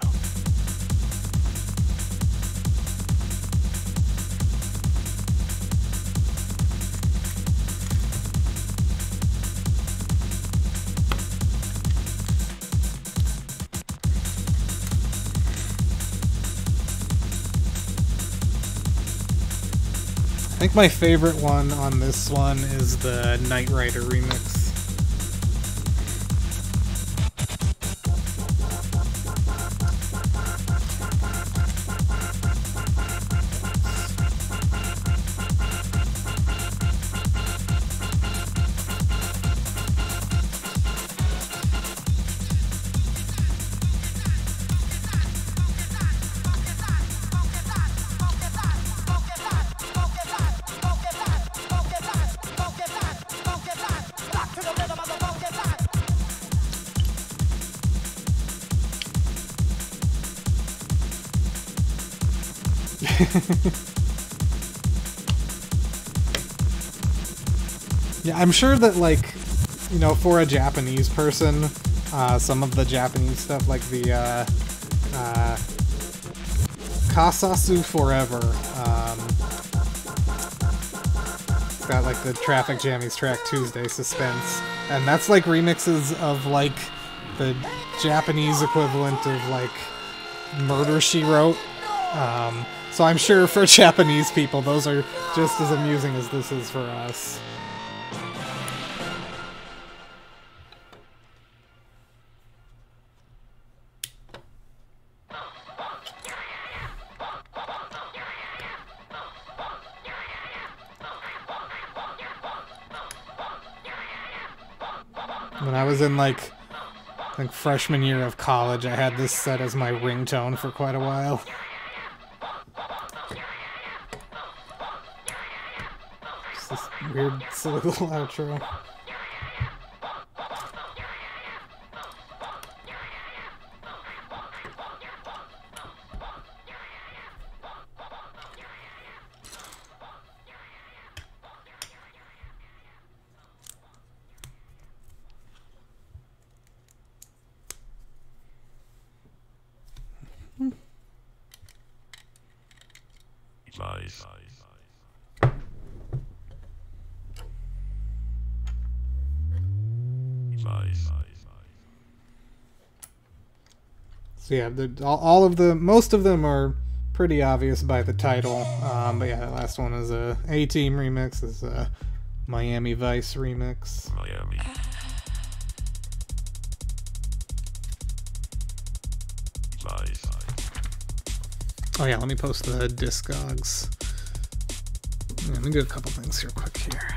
S1: I think my favorite one on this one is the Knight Rider remix. Yeah, I'm sure that, like, you know, for a Japanese person, some of the Japanese stuff, like the Kasasu Forever, it's got like the Traffic Jammies Track Tuesday Suspense, and that's like remixes of like the Japanese equivalent of like Murder, She Wrote. So I'm sure for Japanese people those are just as amusing as this is for us. When I was in, like, I think freshman year of college, I had this set as my ringtone for quite a while. Just this weird, silly little outro.
S4: Nice. Nice.
S1: So yeah, all of the, most of them are pretty obvious by the title. But yeah, the last one is a A-Team remix, is a Miami Vice remix.
S4: Miami. Nice.
S1: Oh yeah, let me post the Discogs. Yeah, let me do a couple things here quick here.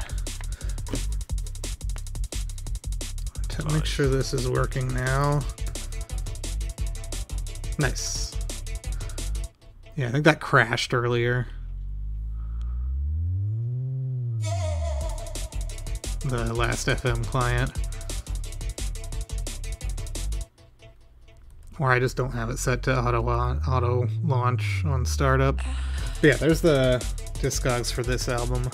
S1: To make sure this is working now. Nice. Yeah, I think that crashed earlier. The last FM client. Or I just don't have it set to auto launch on startup. But yeah, there's the Discogs for this album.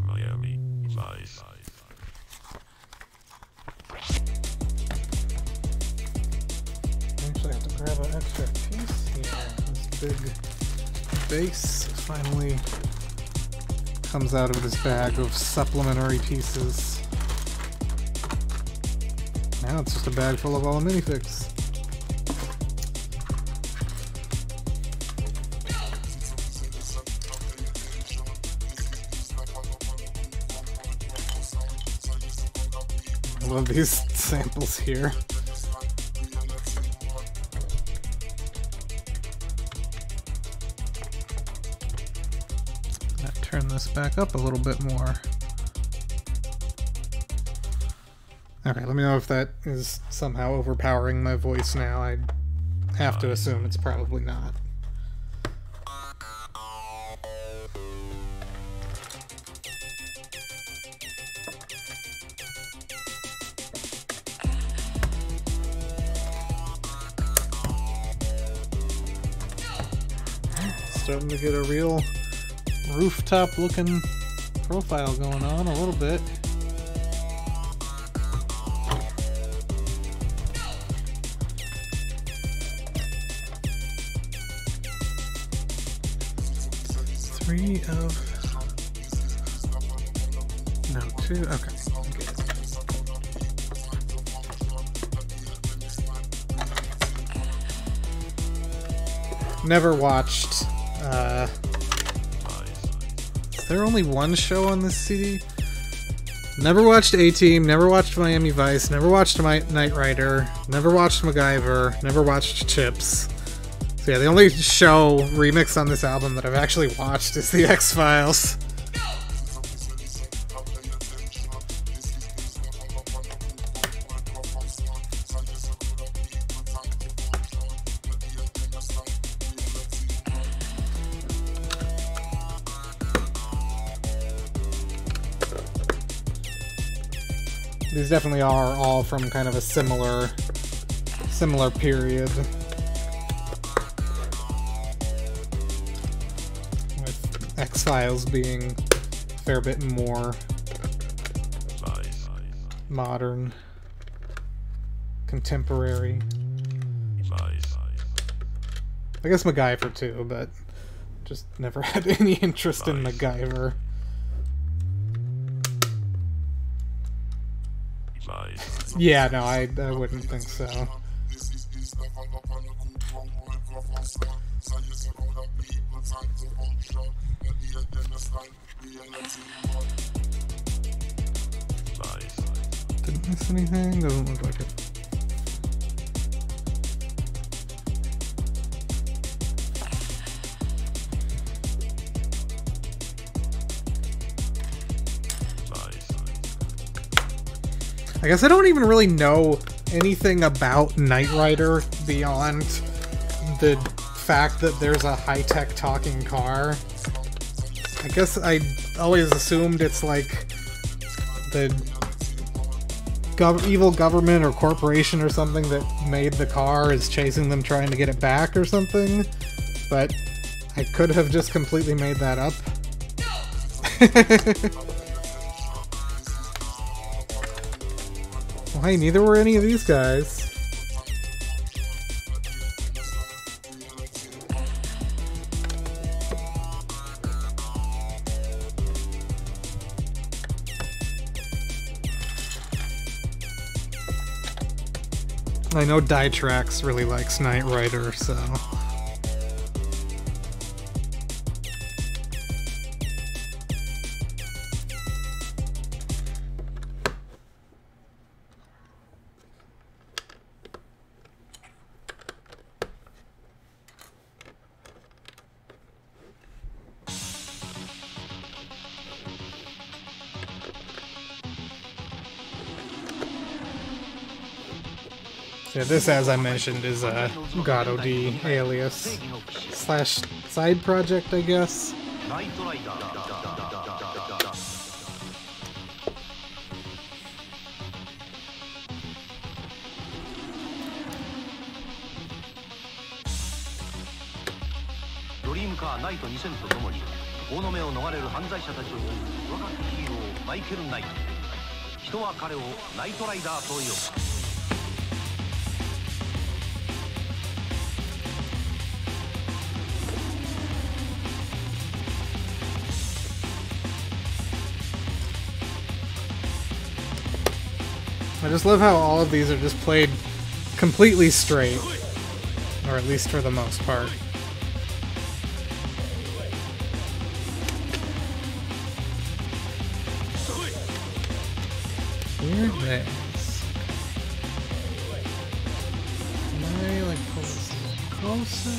S4: Miami. Nice.
S1: I actually have to grab an extra piece here. This big bass finally comes out of this bag of supplementary pieces. Now it's just a bag full of all the minifigs. I love these samples here. Turn this back up a little bit more. Okay, let me know if that is somehow overpowering my voice now. I have to assume it's probably not. Starting to get a real rooftop looking profile going on a little bit. Two, okay. Never watched, is there only one show on this CD? Never watched A-Team, never watched Miami Vice, never watched Knight Rider, never watched MacGyver, never watched Chips. So yeah, the only show remix on this album that I've actually watched is The X-Files. These definitely are all from kind of a similar period. With X-Files being a fair bit more modern, contemporary. I guess MacGyver too, but just never had any interest in MacGyver. Yeah, no, I wouldn't think so. Didn't miss anything? Doesn't look like it. I guess I don't even really know anything about Knight Rider beyond the fact that there's a high-tech talking car. I guess I always assumed it's like the evil government or corporation or something that made the car is chasing them trying to get it back or something, but I could have just completely made that up. Well, hey, neither were any of these guys. I know Ditrax really likes Knight Rider, so... Yeah, this, as I mentioned, is a God OD alias slash side project, I guess. I just love how all of these are just played completely straight, or at least for the most part. Weird things. Can I like pull this closer?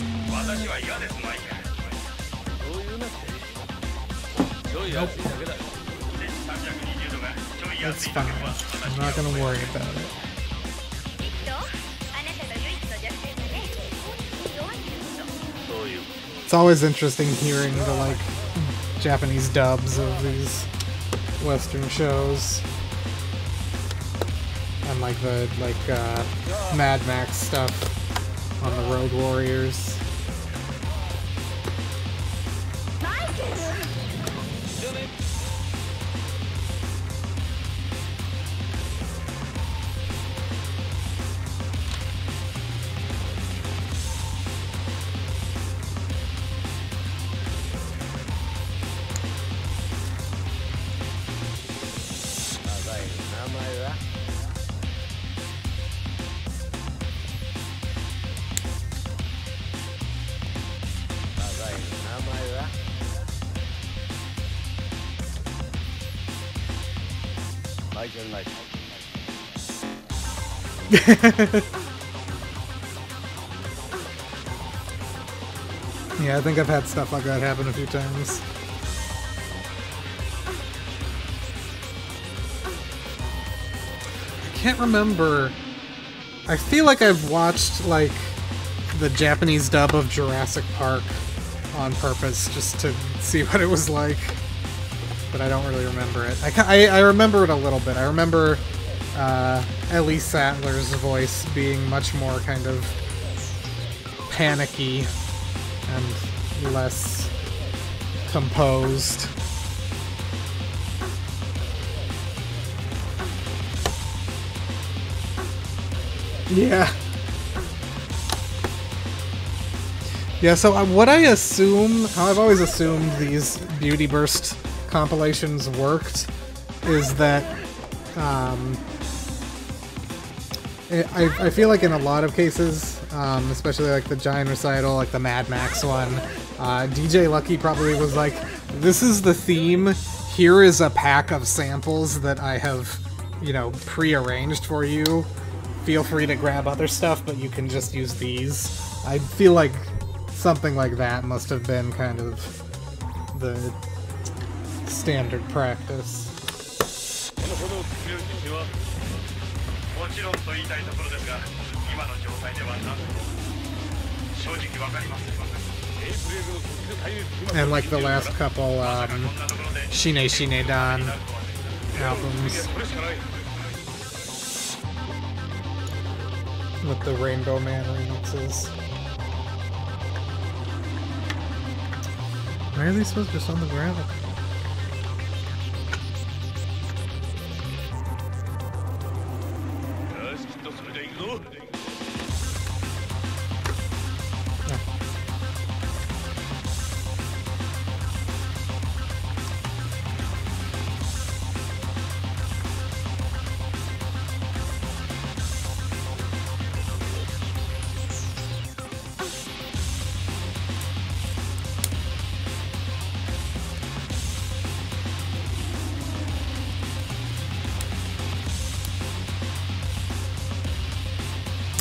S1: Nope. That's fine. I'm not gonna worry about it. It's always interesting hearing the like Japanese dubs of these Western shows. And like the Mad Max stuff on the Road Warriors. Yeah, I think I've had stuff like that happen a few times. I can't remember. I feel like I've watched like the Japanese dub of Jurassic Park on purpose just to see what it was like, but I don't really remember it. I remember it a little bit. I remember Ellie Sattler's voice being much more kind of panicky and less composed. Yeah. Yeah, so what I assume, how I've always assumed these Beauty Burst compilations worked, is that I feel like in a lot of cases, especially like the Giant Recital, like the Mad Max one, DJ Lucky probably was like, this is the theme, here is a pack of samples that I have, you know, pre-arranged for you. Feel free to grab other stuff, but you can just use these. I feel like something like that must have been kind of the standard practice. And like the last couple Shine Shine Dan albums with the Rainbow Man remixes. Why are they supposed to just on the ground?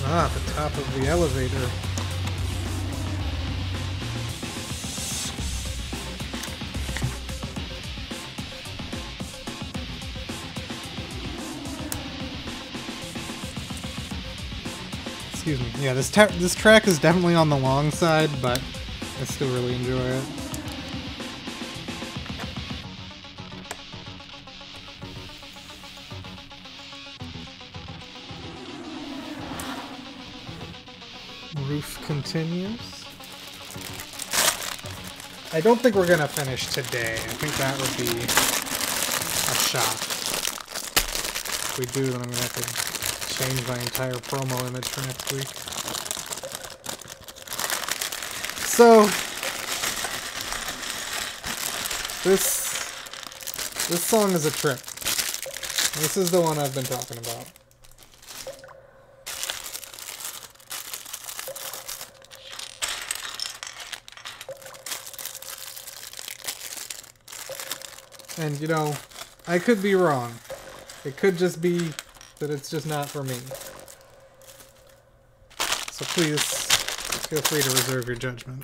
S1: Ah, the top of the elevator. Excuse me. Yeah, this track is definitely on the long side, but I still really enjoy it. Roof continues. I don't think we're gonna finish today. I think that would be a shock. If we do, then I'm gonna have to change my entire promo image for next week. So this song is a trip. This is the one I've been talking about. And, you know, I could be wrong. It could just be that it's just not for me. So please, feel free to reserve your judgment.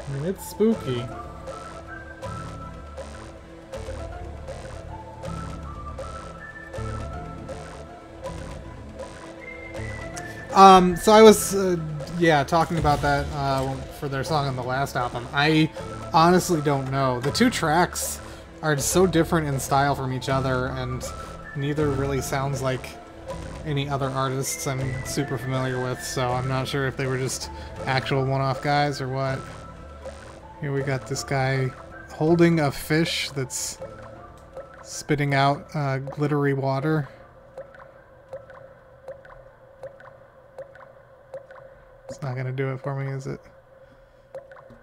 S1: I mean, it's spooky. So I was, yeah, talking about that for their song on the last album. I honestly don't know. The two tracks are so different in style from each other, and neither really sounds like any other artists I'm super familiar with, so I'm not sure if they were just actual one-off guys or what. Here we got this guy holding a fish that's spitting out glittery water. It's not gonna do it for me, is it?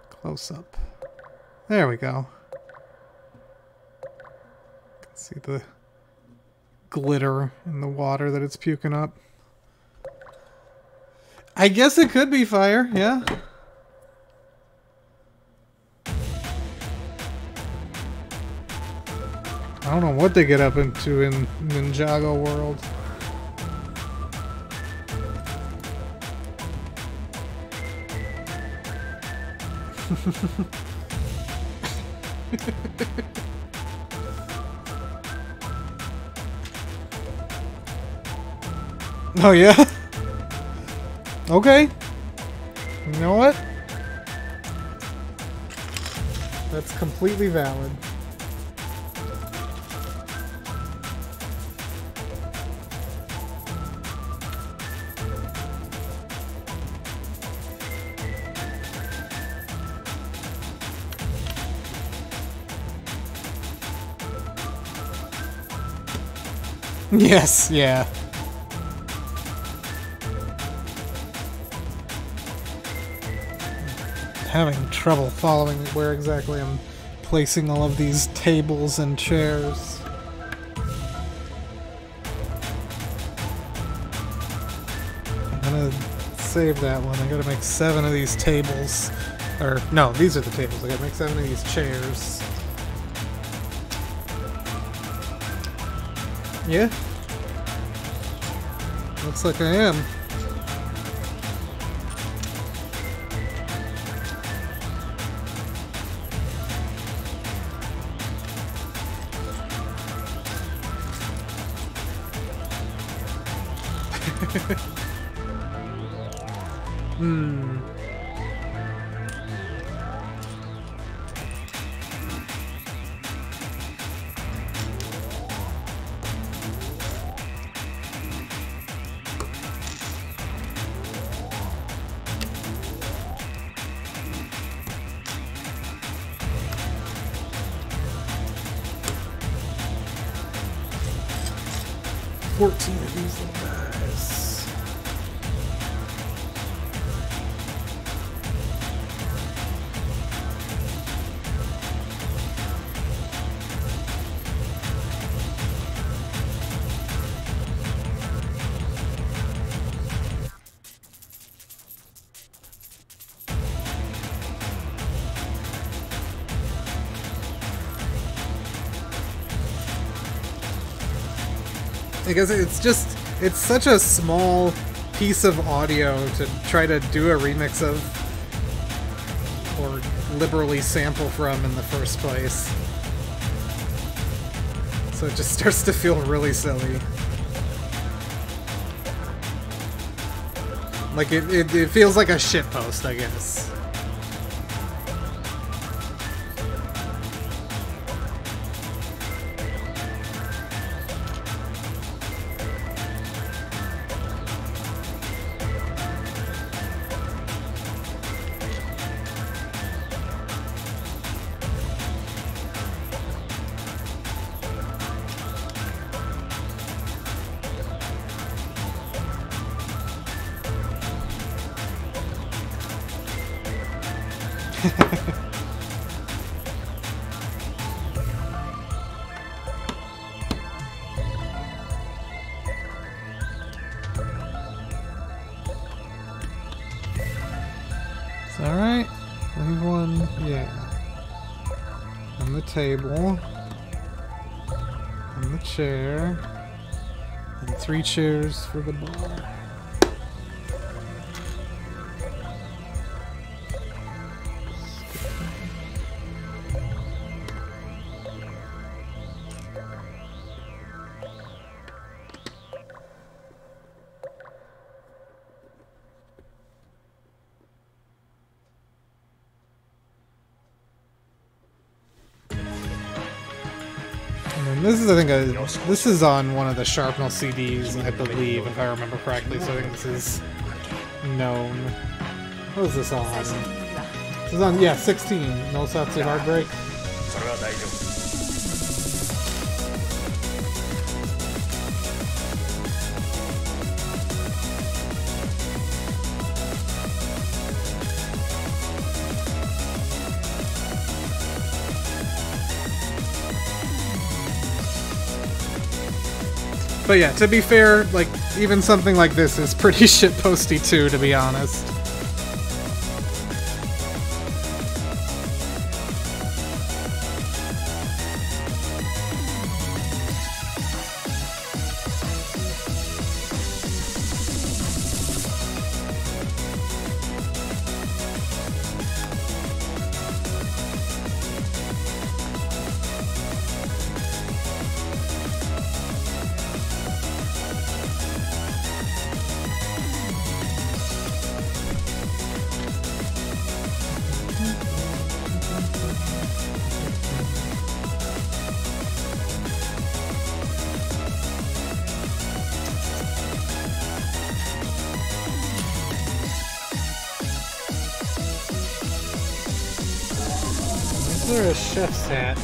S1: Close up. There we go. Can see the glitter in the water that it's puking up. I guess it could be fire, yeah. I don't know what they get up into in Ninjago world. Oh yeah? Okay. You know what? That's completely valid. Yes, yeah. Having trouble following where exactly I'm placing all of these tables and chairs. I'm gonna save that one. I gotta make 7 of these tables. Or, no, these are the tables. I gotta make 7 of these chairs. Yeah. Looks like I am. Hmm. $14 of these little guys. I guess it's such a small piece of audio to try to do a remix of or liberally sample from in the first place. So it just starts to feel really silly. Like it feels like a shitpost, I guess. It's alright. Leave one, yeah. On the table. On the chair. And 3 chairs for the bar. And this is, I think, this is on one of the Sharpnel CDs, I believe, if I remember correctly. So I think this is known. What is this on? This is on, yeah, 16. No Satsu Heartbreak. But yeah, to be fair, like, even something like this is pretty shitposty too, to be honest. Is there a chef's hat?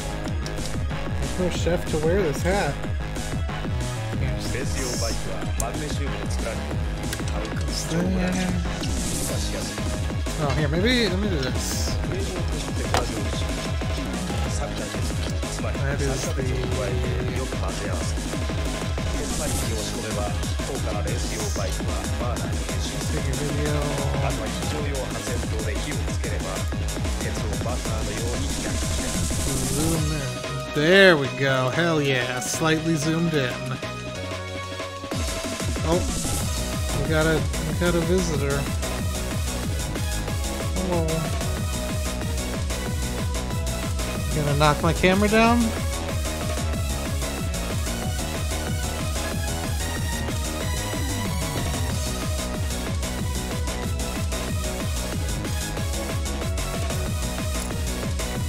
S1: There's no chef to wear this hat. Oh, here, maybe let me do this. That is the video. Zoom in. There we go. Hell yeah. Slightly zoomed in. Oh, we got a visitor. Hello. You gonna knock my camera down?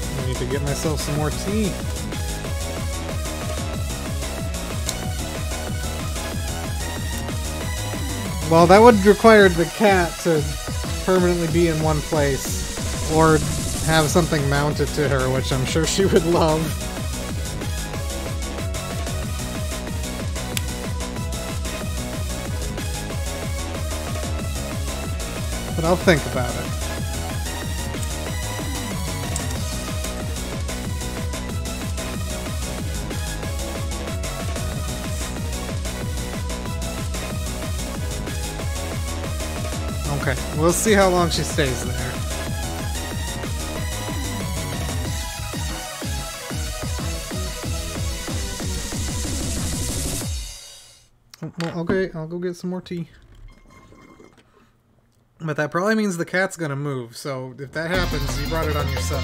S1: I need to get myself some more tea. Well, that would require the cat to permanently be in one place, or have something mounted to her, which I'm sure she would love. But I'll think about it. Okay, we'll see how long she stays there. Well, okay, I'll go get some more tea. But that probably means the cat's gonna move, so if that happens, you brought it on yourself.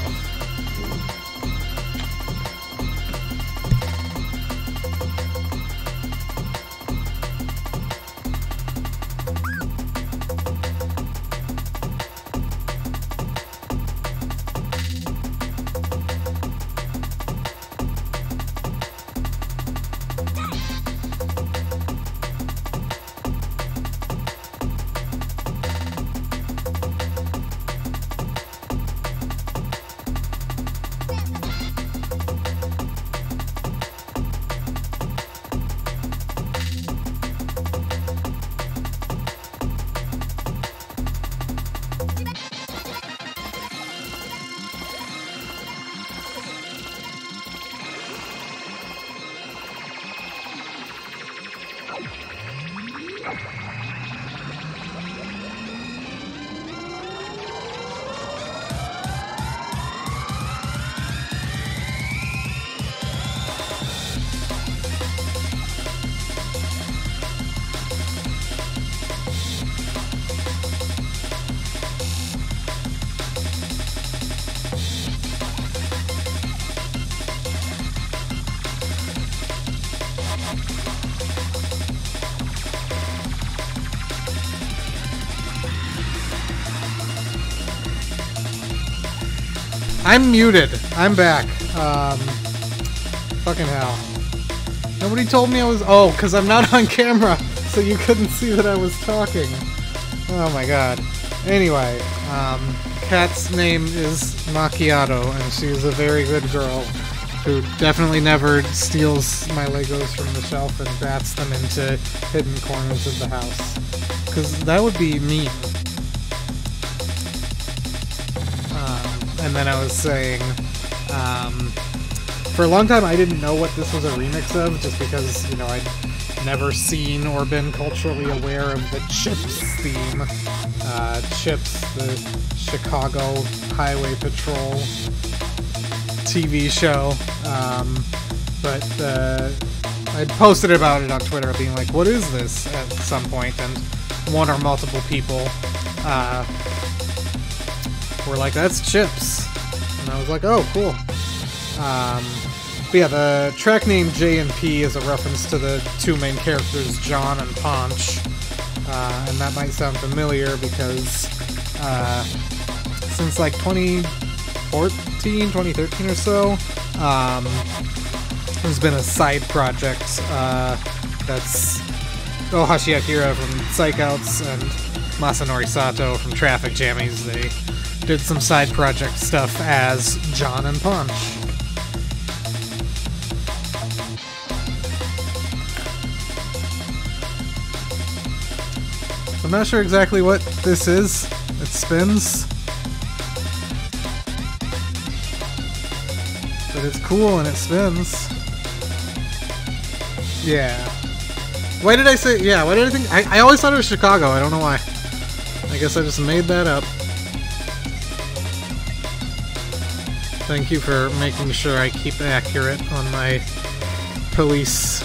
S1: I'm muted. I'm back. Fucking hell. Nobody told me I was... Oh, because I'm not on camera, so you couldn't see that I was talking. Oh my god. Anyway, Kat's name is Macchiato, and she's a very good girl who definitely never steals my Legos from the shelf and bats them into hidden corners of the house. Because that would be mean. And then I was saying, for a long time I didn't know what this was a remix of, just because, you know, I never seen or been culturally aware of the Chips theme. Chips, the Chicago Highway Patrol TV show. But I'd posted about it on Twitter, being like, what is this, at some point, and one or multiple people were like, that's Chips. And I was like, oh, cool. But yeah, the track name J and P is a reference to the two main characters, John and Ponch. And that might sound familiar because since like 2014, 2013 or so, there's been a side project that's Ohashi Akira from Psych Outs and Masanori Sato from Traffic Jammies. They did some side project stuff as John and Ponch. I'm not sure exactly what this is. It spins. But it's cool and it spins. Yeah. Why did I say... Yeah, why did I think... I always thought it was Chicago. I don't know why. I guess I just made that up. Thank you for making sure I keep accurate on my police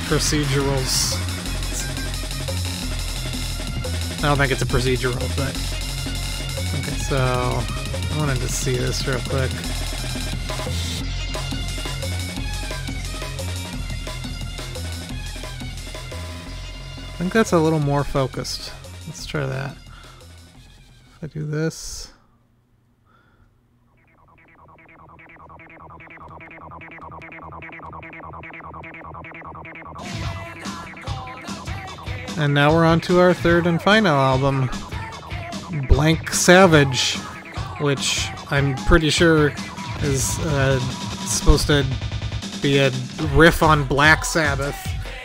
S1: procedurals. I don't think it's a procedural, but... Okay, so... I wanted to see this real quick. I think that's a little more focused. Let's try that. If I do this... And now we're on to our third and final album, Blank Savage, which I'm pretty sure is supposed to be a riff on Black Sabbath,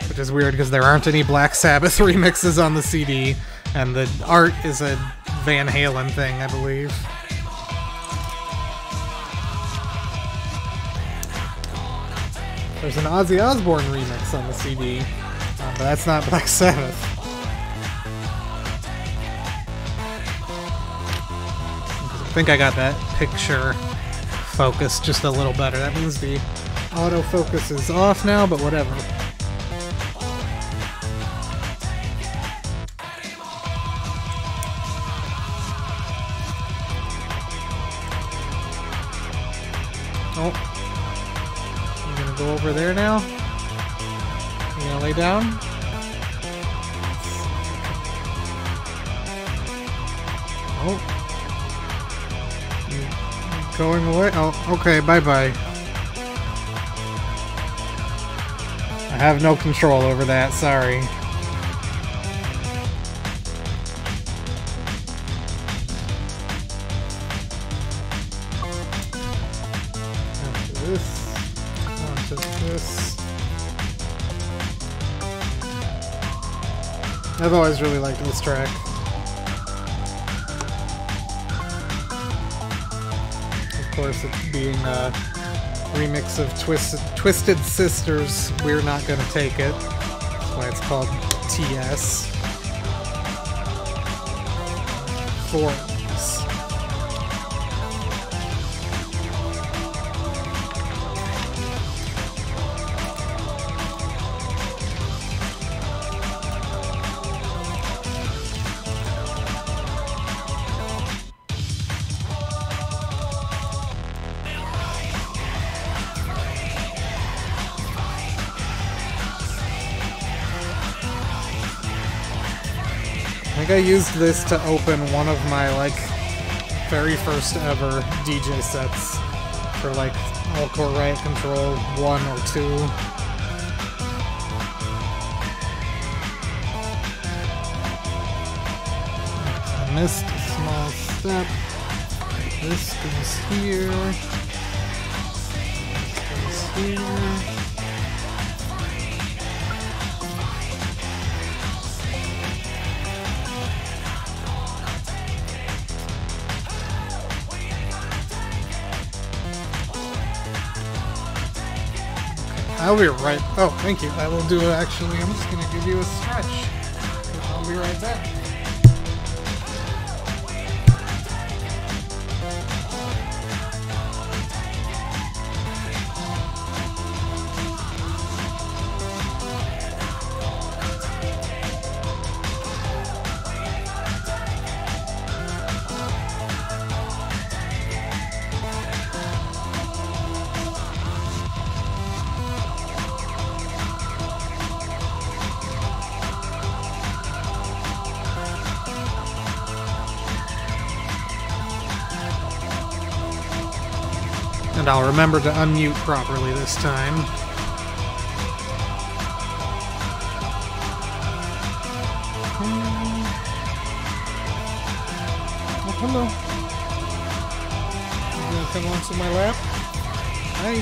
S1: which is weird because there aren't any Black Sabbath remixes on the CD, and the art is a Van Halen thing, I believe. There's an Ozzy Osbourne remix on the CD. But that's not Black Sabbath. I think I got that picture focused just a little better. That means the autofocus is off now, but whatever. Oh. I'm gonna go over there now. You gonna lay down? Oh. You going away? Oh, okay, bye-bye. I have no control over that, sorry. Onto this. Onto this. I've always really liked this track. Of course, it being a remix of Twisted Sisters, We're Not Gonna Take It. That's why it's called TS. Forms. I think I used this to open one of my, like, very first ever DJ sets for, like, All-Core Riot Control 1 or 2. I missed a small step. This goes here. This goes here. I'll be right. Oh, thank you. I will do it. Actually, I'm just gonna give you a stretch. I'll be right back. And I'll remember to unmute properly this time. Oh, hello. You gonna come onto my lap? Hi.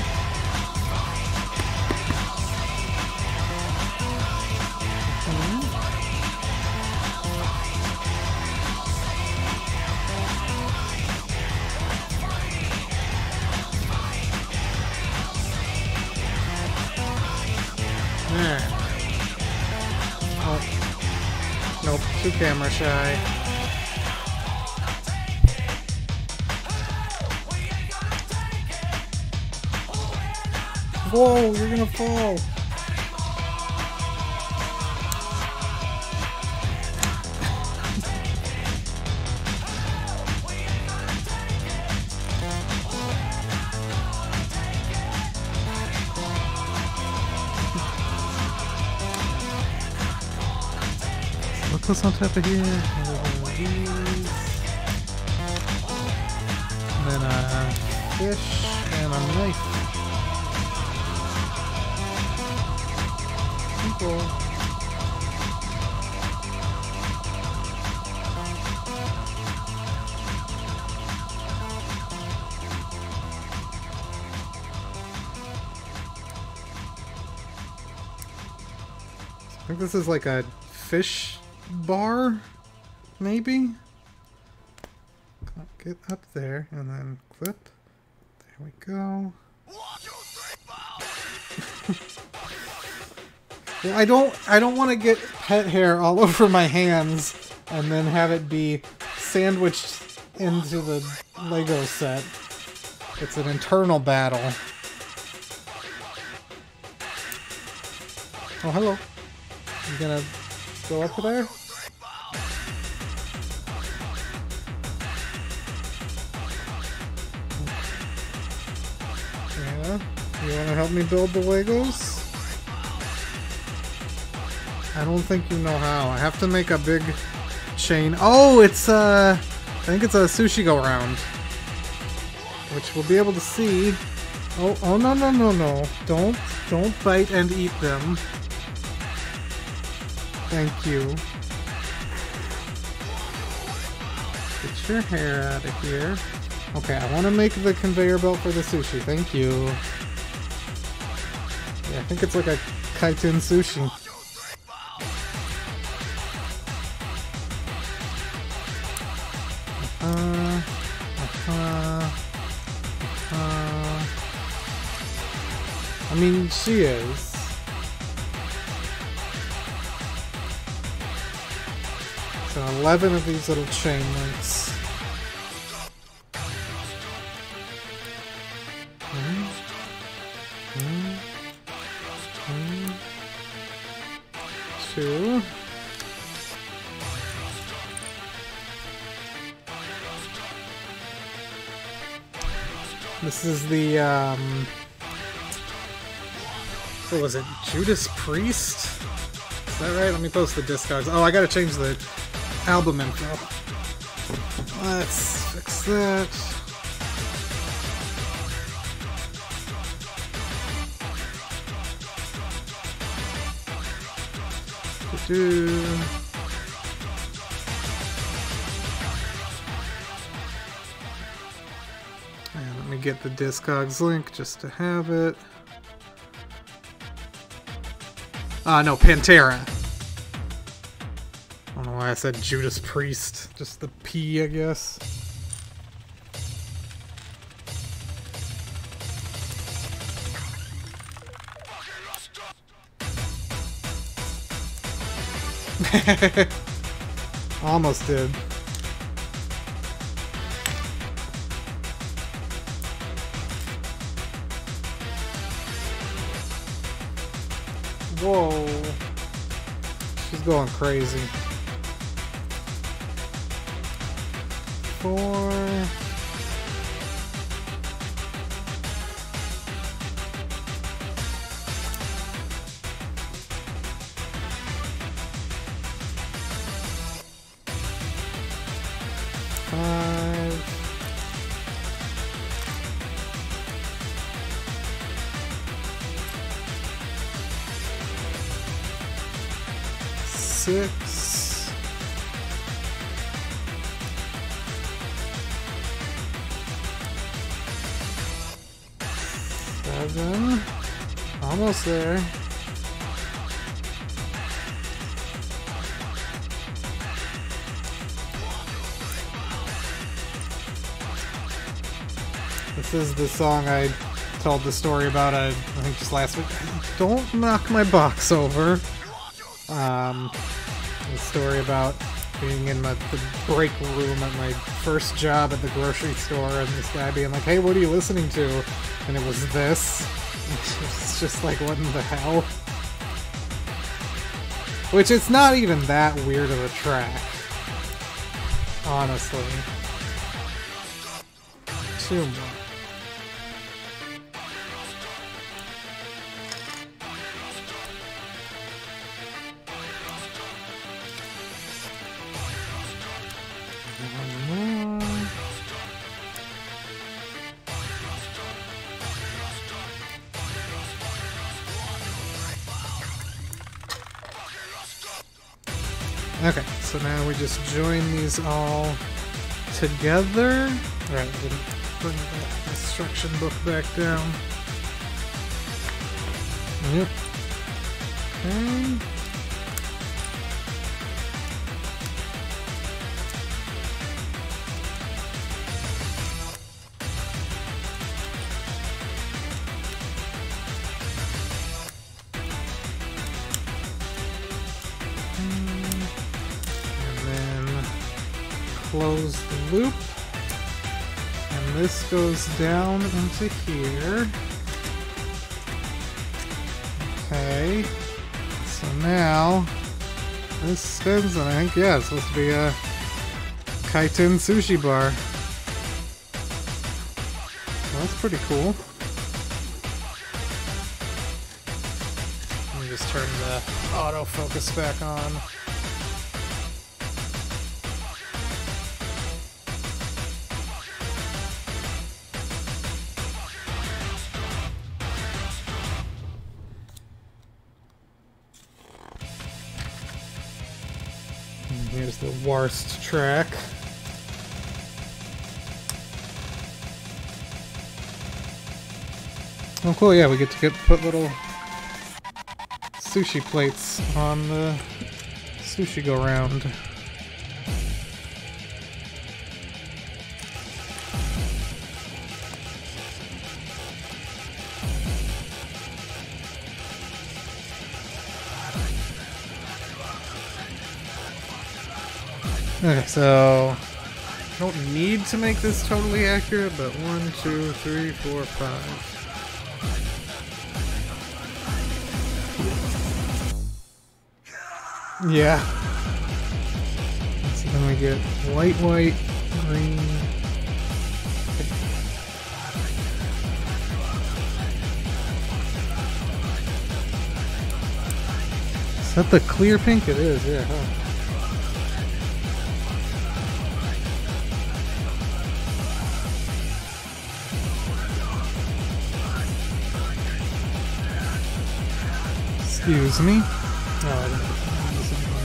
S1: There. Oh. Nope, too camera shy. Whoa, you're gonna fall. Look what's on top of here. And then a fish and a knife. Simple. I think this is like a fish bar, maybe? Get up there and then clip. There we go. Well, I don't want to get pet hair all over my hands and then have it be sandwiched into the Lego set. It's an internal battle. Oh, hello. You gonna go up there? Yeah. You wanna help me build the Legos? I don't think you know how. I have to make a big chain. Oh, it's I think it's a sushi go round. Which we'll be able to see. Oh no no no no. Don't bite and eat them. Thank you. Get your hair out of here. Okay, I want to make the conveyor belt for the sushi. Thank you. Yeah, I think it's like a kaiten sushi. I mean, she is. So 11 of these little chain links. Two. This is the, what was it? Judas Priest? Is that right? Let me post the Discogs. Oh, I gotta change the album info. Let's fix that. And let me get the Discogs link just to have it. No, Pantera. I don't know why I said Judas Priest. Just the P, I guess. Almost did. Whoa. She's going crazy. 4. Six. 7. Almost there. This is the song I told the story about, I think just last week. Don't knock my box over. The story about being in the break room at my first job at the grocery store and this guy being like, hey, what are you listening to? And it was this. It's just like, what in the hell? Which, it's not even that weird of a track. Honestly. 2 more. Okay, so now we just join these all together. Alright, didn't bring that instruction book back down. Yep. Okay. Close the loop, and this goes down into here. Okay, so now this spins, and I think, yeah, it's supposed to be a Kaiten sushi bar. Well, that's pretty cool. Let me just turn the autofocus back on. Here's the worst track. Oh cool, yeah, we get to put little sushi plates on the sushi go-round. Okay, so I don't need to make this totally accurate, but 1, 2, 3, 4, 5. Yeah. So then we get white, white, green. Pink. Is that the clear pink? It is, yeah. Huh? Excuse me. Oh, I didn't put this in here.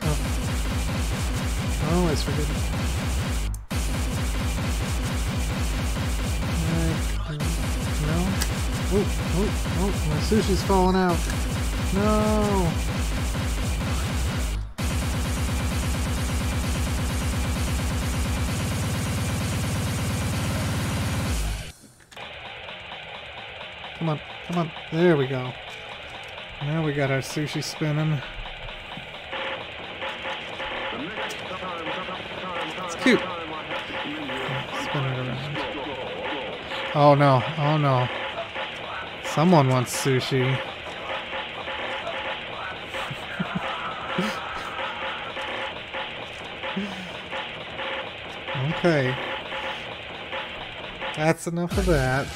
S1: Oh, I always forget it. No? Oh, my sushi's falling out. No. Come on, come on. There we go. Now we got our sushi spinning. It's cute. Spin it around. Oh no, oh no. Someone wants sushi. Okay. That's enough of that.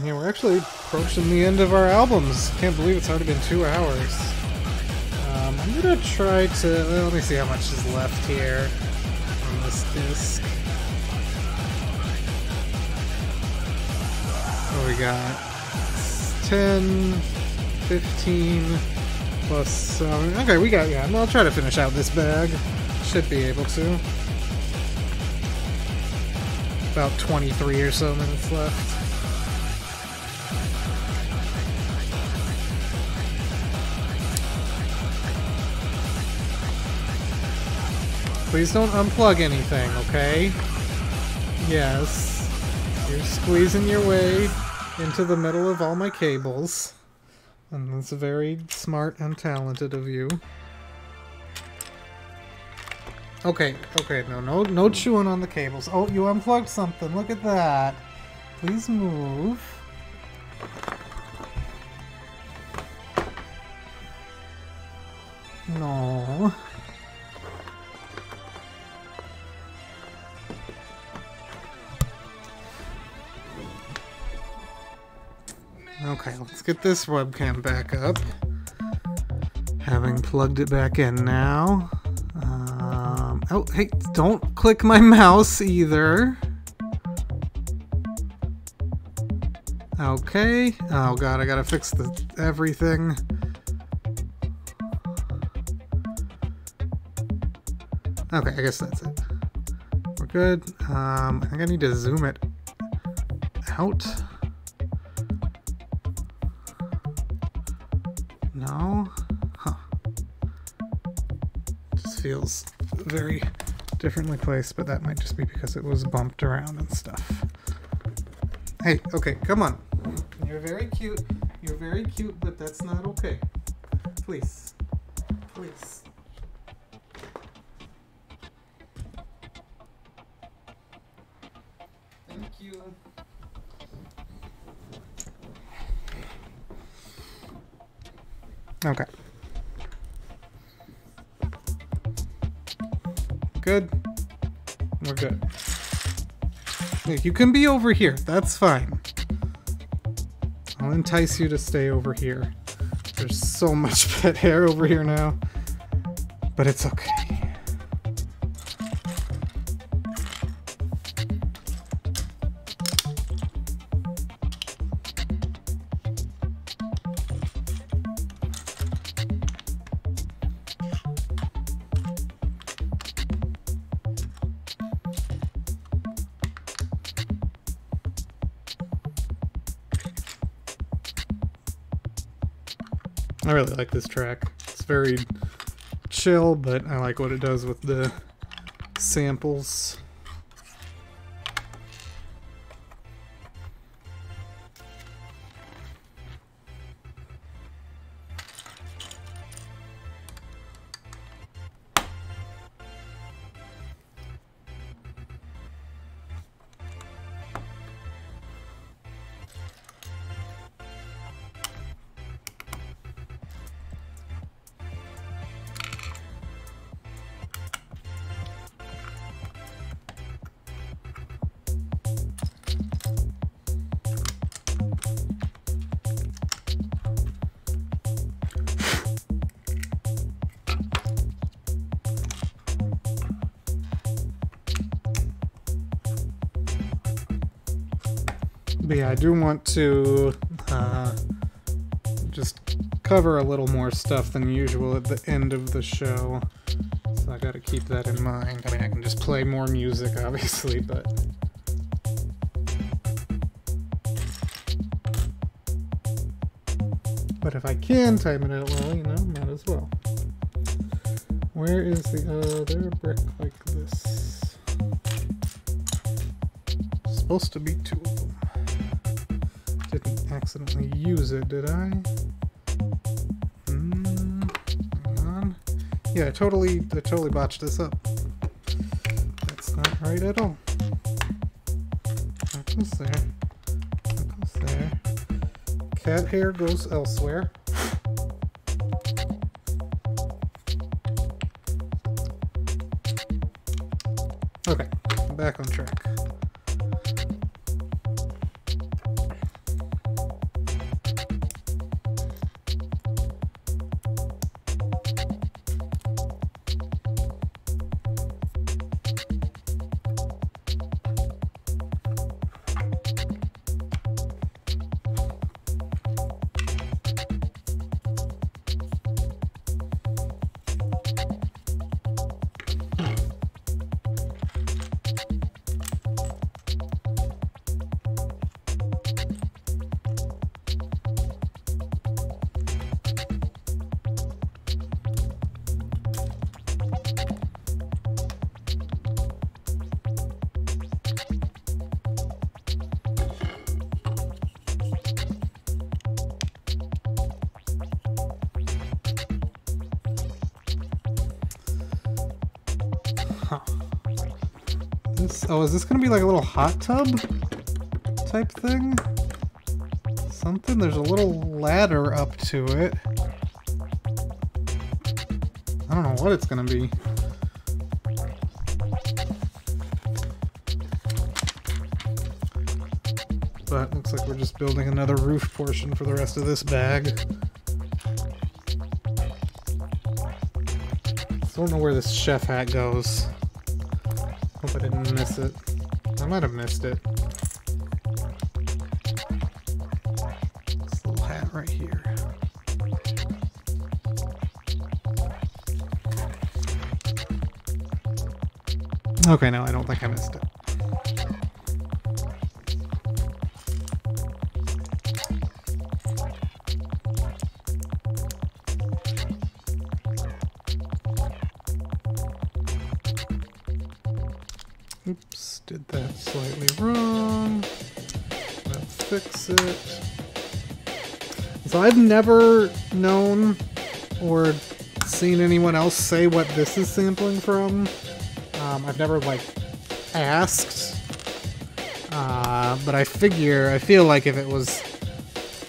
S1: Yeah, we're actually approaching the end of our albums. Can't believe it's already been 2 hours. I'm gonna try to... Well, let me see how much is left here on this disc. What we got? 10, 15, plus 7. Okay, we got... Yeah, I'll try to finish out this bag. Should be able to. About 23 or so minutes left. Please don't unplug anything, okay? Yes. You're squeezing your way into the middle of all my cables. And that's very smart and talented of you. Okay, no chewing on the cables. Oh, you unplugged something. Look at that. Please move. No. Okay, let's get this webcam back up. Having plugged it back in now. Oh, hey, don't click my mouse either. Okay. Oh god, I gotta fix everything. Okay, I guess that's it. We're good. I think I need to zoom it out. No? Huh. Just feels very differently placed, but that might just be because it was bumped around and stuff. Hey, okay, come on. You're very cute. You're very cute, but that's not okay. Please. Please. Thank you. Okay. Good. We're good. Yeah, you can be over here. That's fine. I'll entice you to stay over here. There's so much pet hair over here now. But it's okay. I really like this track. It's very chill, but I like what it does with the samples. But yeah, I do want to just cover a little more stuff than usual at the end of the show. So I gotta keep that in mind. I mean, I can just play more music, obviously, but... But if I can time it out well, you know, might as well. Where is the other brick like this? Supposed to be 2 of them. Didn't accidentally use it, did I? Hang on. Yeah, I totally botched this up. That's not right at all. That goes there. That goes there. Cat hair goes elsewhere. Okay, back on track. Oh, is this gonna be like a little hot tub type thing? Something? There's a little ladder up to it. I don't know what it's gonna be. But looks like we're just building another roof portion for the rest of this bag. I don't know where this chef hat goes. Hope I didn't miss it. I might have missed it. This little hat right here. Okay, no, I don't think I missed it. Oops, did that slightly wrong. Let's fix it. So I've never known or seen anyone else say what this is sampling from. I've never, like, asked. But I feel like if it was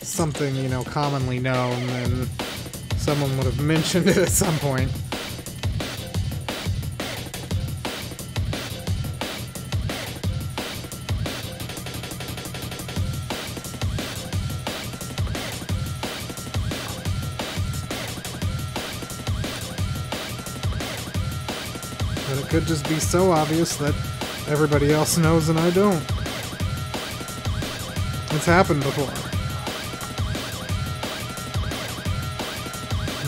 S1: something, you know, commonly known, then someone would have mentioned it at some point. But it could just be so obvious that everybody else knows and I don't. It's happened before.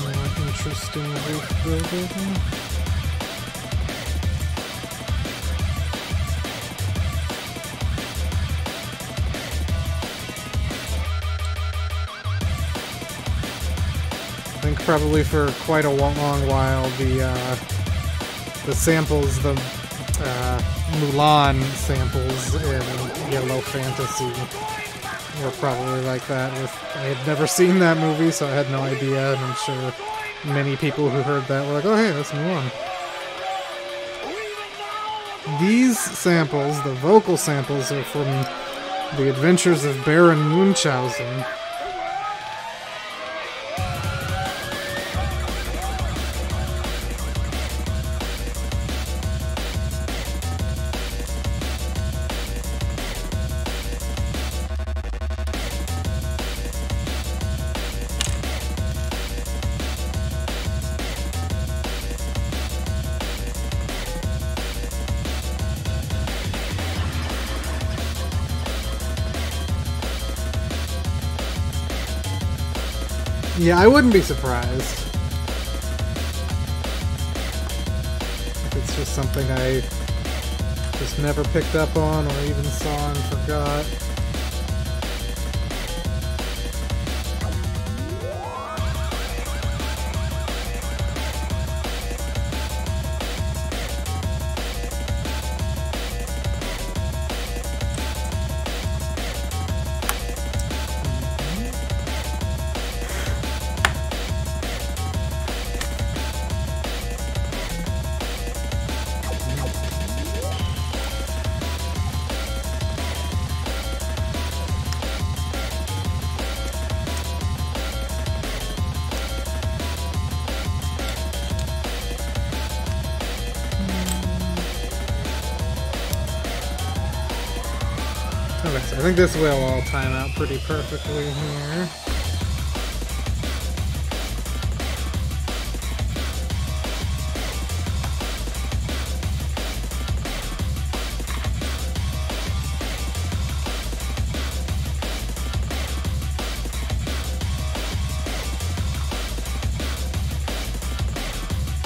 S1: More interesting roof building. I think probably for quite a long while the samples, the Mulan samples in Yellow Fantasy were probably like that. I had never seen that movie, so I had no idea, and I'm sure many people who heard that were like, oh hey, that's Mulan. These samples, the vocal samples, are from The Adventures of Baron Munchausen. Yeah, I wouldn't be surprised. it's just something I just never picked up on or even saw and forgot. Okay, so I think this will all time out pretty perfectly here.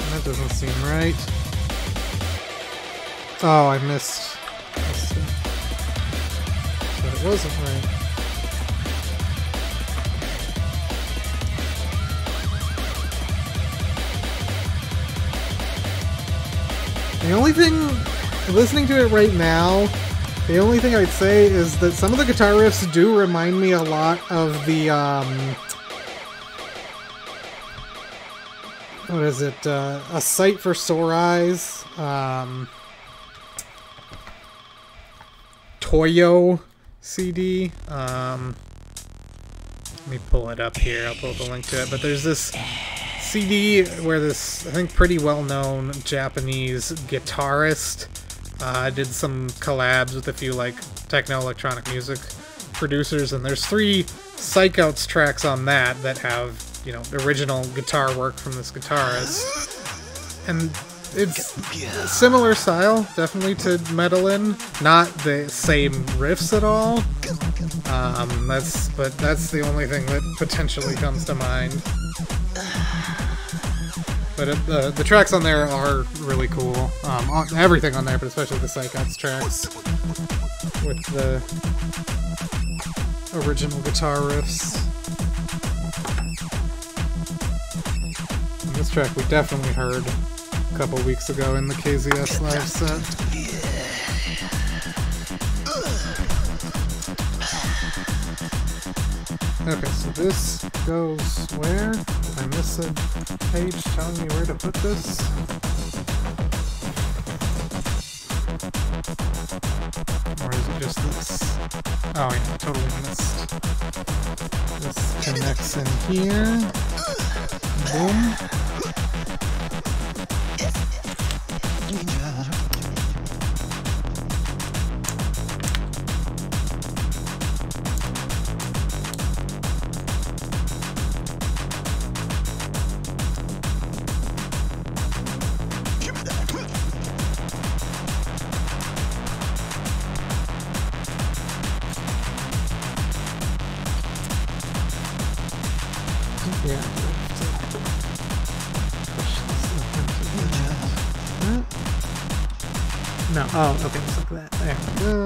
S1: That doesn't seem right. Oh, I missed. It wasn't right. The only thing, listening to it right now, the only thing I'd say is that some of the guitar riffs do remind me a lot of the, what is it, A Sight for Sore Eyes, Toyo CD. Let me pull it up here. I'll pull the link to it. But there's this CD where this, I think, pretty well-known Japanese guitarist did some collabs with a few like techno electronic music producers, and there's 3 Psych Outs tracks on that have, you know, original guitar work from this guitarist, and it's similar style, definitely, to Medellin. Not the same riffs at all. That's the only thing that potentially comes to mind. But the tracks on there are really cool. Everything on there, but especially the Psych Outs tracks with the original guitar riffs. And this track we definitely heard a couple weeks ago in the KZS live set. Okay, so this goes where? Did I miss a page telling me where to put this? Or is it just this? Oh yeah, totally missed. This connects in here. Boom. Yeah. No. Oh, okay. Just like that. There we go.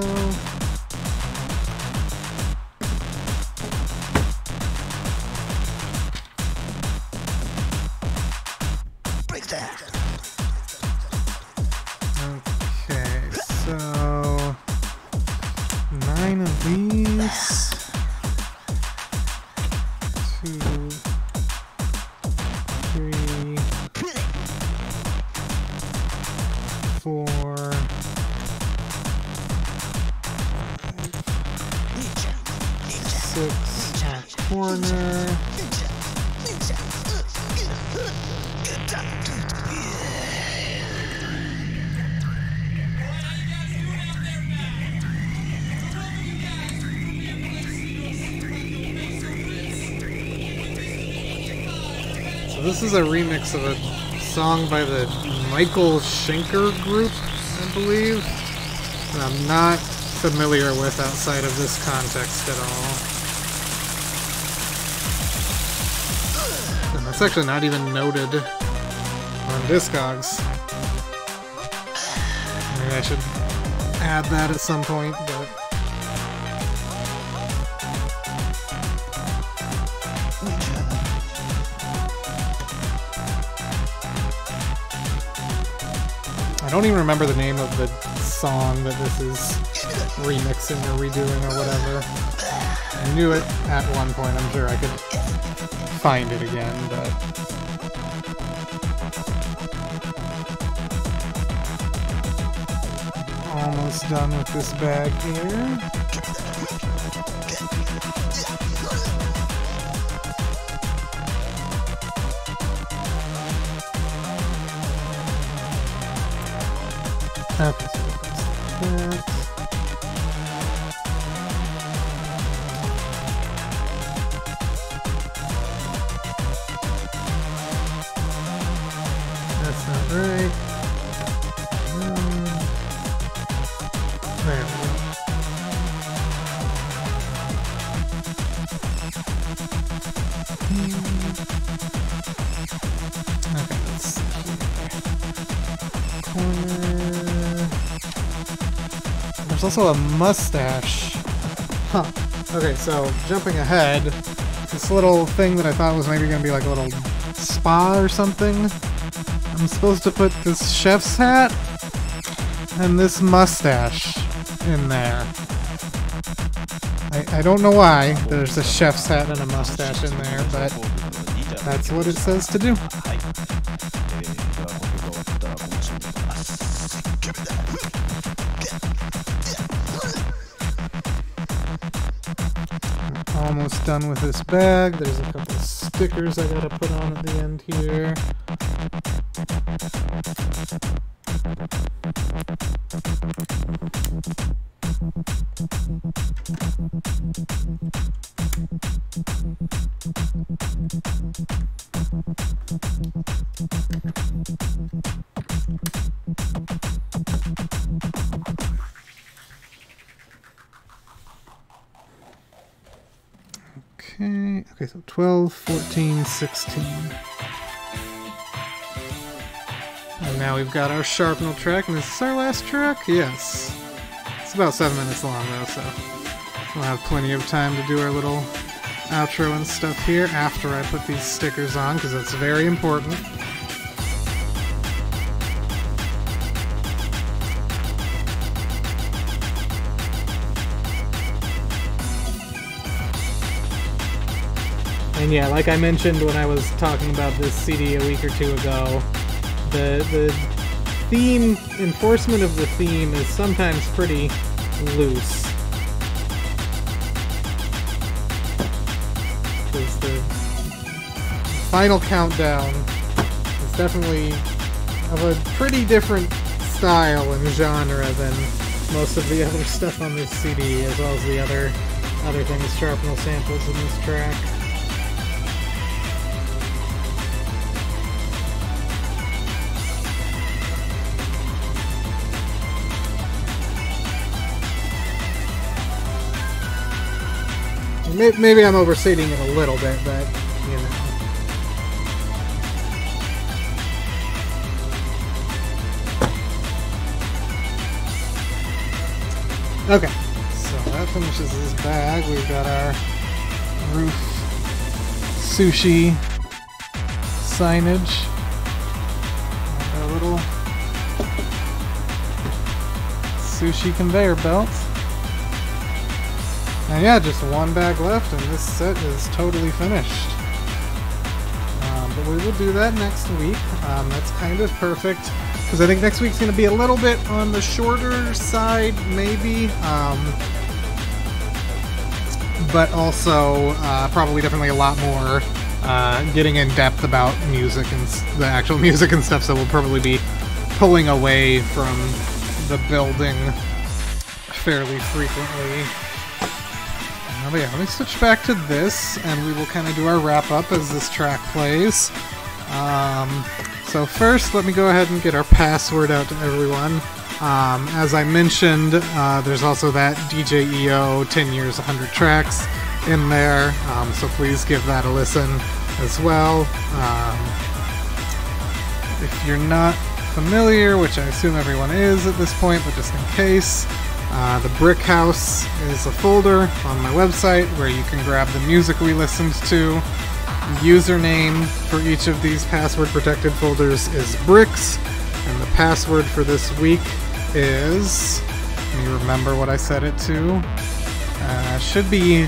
S1: Break that. Okay, so 9 of these. 2, 3, 4, 6 at corner. So this is a remix of a song by the Michael Schenker group, I believe, that I'm not familiar with outside of this context at all. And that's actually not even noted on Discogs. Maybe I should add that at some point, but... I don't even remember the name of the song that this is remixing or redoing or whatever. I knew it at one point. I'm sure I could find it again, but... Almost done with this bag here. Okay, so that. That's not right. There we go. Okay, let's see here. Corner. There's also a mustache. Huh. Okay, so jumping ahead, this little thing that I thought was maybe going to be like a little spa or something. I'm supposed to put this chef's hat and this mustache in there. I don't know why there's a chef's hat and a mustache in there, but that's what it says to do. Almost done with this bag. There's a couple of stickers I gotta put on at the end here. Okay, so 12, 14, 16. And now we've got our Sharpnel track, and is this our last track? Yes. It's about 7 minutes long though, so we'll have plenty of time to do our little outro and stuff here after I put these stickers on, because that's very important. And yeah, like I mentioned when I was talking about this CD a week or two ago, the theme, enforcement of the theme is sometimes pretty loose. Because the final countdown is definitely of a pretty different style and genre than most of the other stuff on this CD, as well as the other things, Sharpnel samples in this track. Maybe I'm overstating it a little bit, but, you know. Okay, so that finishes this bag. We've got our roof sushi signage. And our little sushi conveyor belt. And yeah, just one bag left, and this set is totally finished. But we will do that next week. That's kind of perfect, because I think next week's going to be a little bit on the shorter side, maybe. But also, probably definitely a lot more getting in depth about music and the actual music and stuff, so we'll probably be pulling away from the building fairly frequently. But yeah, let me switch back to this, and we will kind of do our wrap-up as this track plays. So first, let me go ahead and get our password out to everyone. As I mentioned, there's also that DJ EO 10 Years, 100 Tracks in there, so please give that a listen as well. If you're not familiar, which I assume everyone is at this point, but just in case, the Brick House is a folder on my website where you can grab the music we listened to. The username for each of these password-protected folders is Bricks, and the password for this week is... let me remember what I set it to. Should be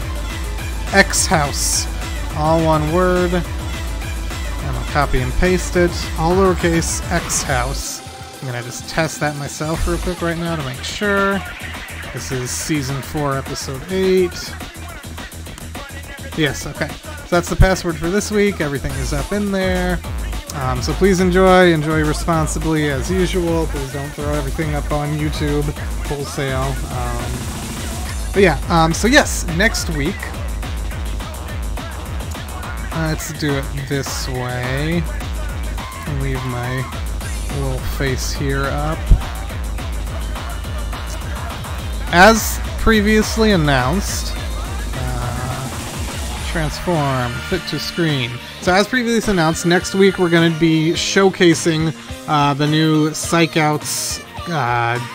S1: X-House. All one word. And I'll copy and paste it. All lowercase X-House. I'm going to just test that myself real quick right now to make sure. This is Season 4, Episode 8. Yes, okay. So that's the password for this week. Everything is up in there. So please enjoy responsibly as usual. Please don't throw everything up on YouTube wholesale. But yeah, so yes, next week, let's do it this way. I'll leave my little face here up. As previously announced, transform, fit to screen. So as previously announced, next week we're going to be showcasing the new Psych Outs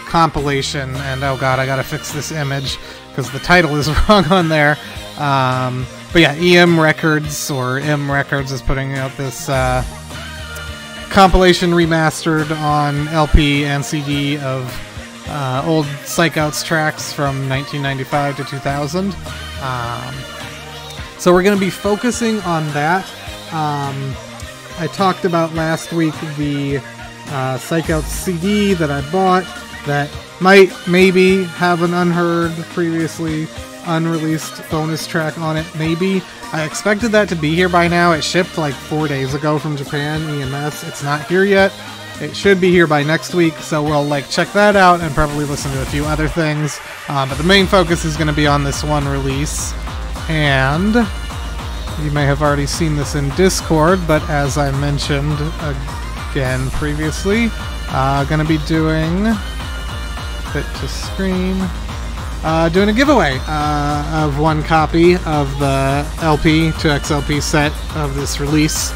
S1: compilation, and oh god, I gotta fix this image because the title is wrong on there. But yeah, EM Records, or M Records, is putting out this compilation remastered on LP and CD of old Psych Outs tracks from 1995 to 2000. So we're going to be focusing on that. I talked about last week the Psych Outs CD that I bought that might maybe have an unheard, previously unreleased bonus track on it, maybe. I expected that to be here by now. It shipped like 4 days ago from Japan, EMS. It's not here yet. It should be here by next week, so we'll like check that out and probably listen to a few other things. But the main focus is going to be on this one release. And you may have already seen this in Discord, but as I mentioned again previously, going to be doing fit to screen, doing a giveaway of one copy of the LP to XLP set of this release.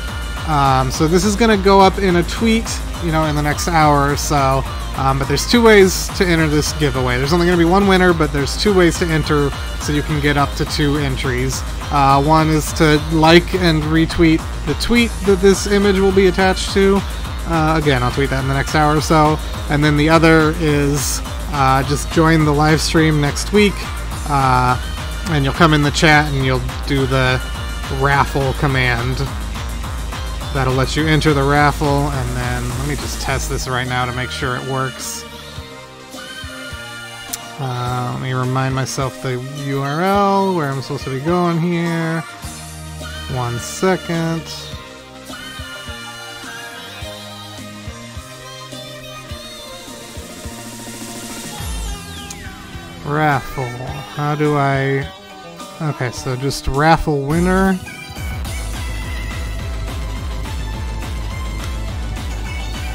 S1: So this is going to go up in a tweet, you know, in the next hour or so. But there's two ways to enter this giveaway. There's only going to be one winner, but there's two ways to enter, so you can get up to 2 entries. One is to like and retweet the tweet that this image will be attached to. Again, I'll tweet that in the next hour or so. And then the other is just join the live stream next week, and you'll come in the chat and you'll do the raffle command. That'll let you enter the raffle, and then let me just test this right now to make sure it works. Let me remind myself the URL, where I'm supposed to be going here. 1 second. Raffle. How do I... Okay, so just raffle winner.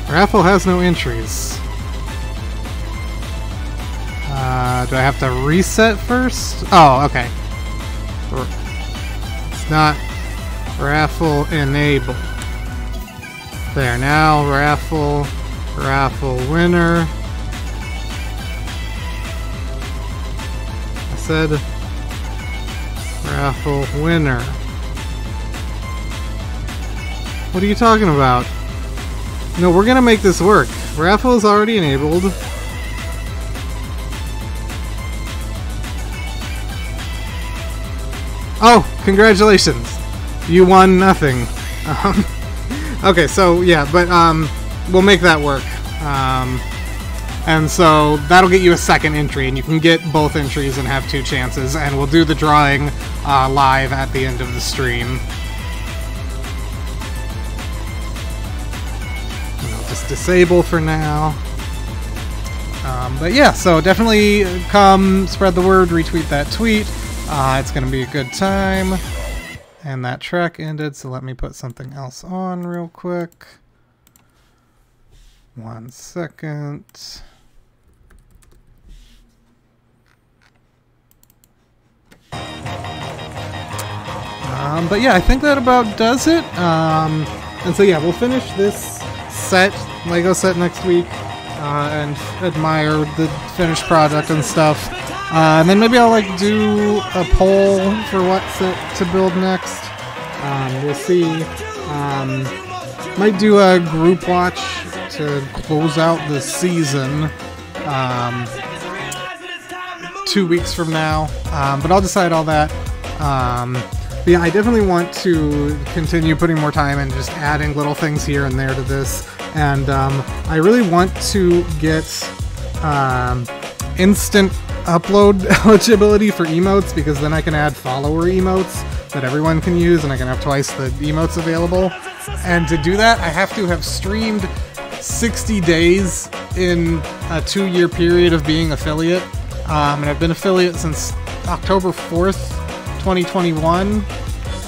S1: Raffle has no entries. Do I have to reset first? Oh, okay. It's not raffle enable. There, now raffle winner. I said raffle winner. What are you talking about? No, we're gonna make this work. Raffle is already enabled. Oh, congratulations! You won nothing. Okay, so yeah, but we'll make that work. And so that'll get you a second entry, and you can get both entries and have 2 chances, and we'll do the drawing live at the end of the stream. Just disable for now. But yeah, so definitely come spread the word, retweet that tweet. It's gonna be a good time. And that track ended, so let me put something else on real quick. 1 second. But yeah, I think that about does it. And so yeah, we'll finish this set Lego set next week and admire the finished product and stuff. And then maybe I'll like do a poll for what set to build next. We'll see. Might do a group watch to close out the season 2 weeks from now. But I'll decide all that. But yeah, I definitely want to continue putting more time and just adding little things here and there to this. And I really want to get instant upload eligibility for emotes, because then I can add follower emotes that everyone can use, and I can have twice the emotes available. And to do that, I have to have streamed 60 days in a 2-year period of being affiliate. And I've been affiliate since October 4th, 2021,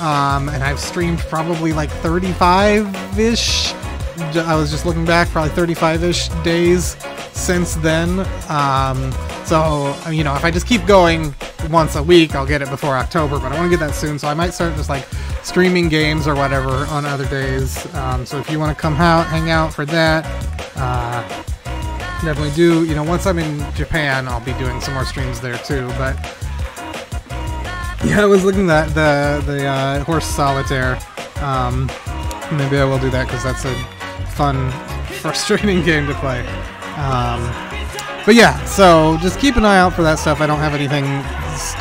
S1: and I've streamed probably like 35-ish. I was just looking back, probably 35-ish days since then. So, you know, if I just keep going once a week, I'll get it before October, but I want to get that soon, so I might start just like streaming games or whatever on other days. So if you want to come out, hang out for that, definitely do. You know, once I'm in Japan, I'll be doing some more streams there too, but yeah, I was looking at the Horse Solitaire. Maybe I will do that because that's a fun, frustrating game to play. But yeah, so just keep an eye out for that stuff. I don't have anything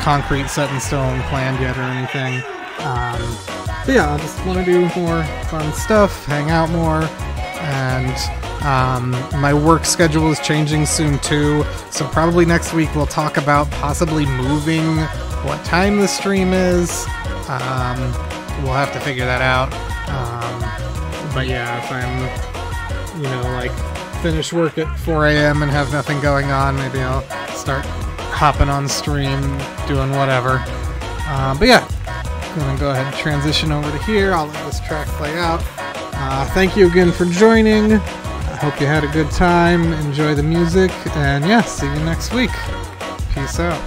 S1: concrete set in stone planned yet or anything. But yeah, I just want to do more fun stuff, hang out more, and my work schedule is changing soon too. So probably next week we'll talk about possibly moving what time the stream is. We'll have to figure that out. But yeah, if I'm, you know, like finish work at 4 a.m. and have nothing going on, maybe I'll start hopping on stream, doing whatever. But yeah, I'm gonna go ahead and transition over to here. I'll let this track play out. Thank you again for joining. I hope you had a good time. Enjoy the music, and yeah, see you next week. Peace out.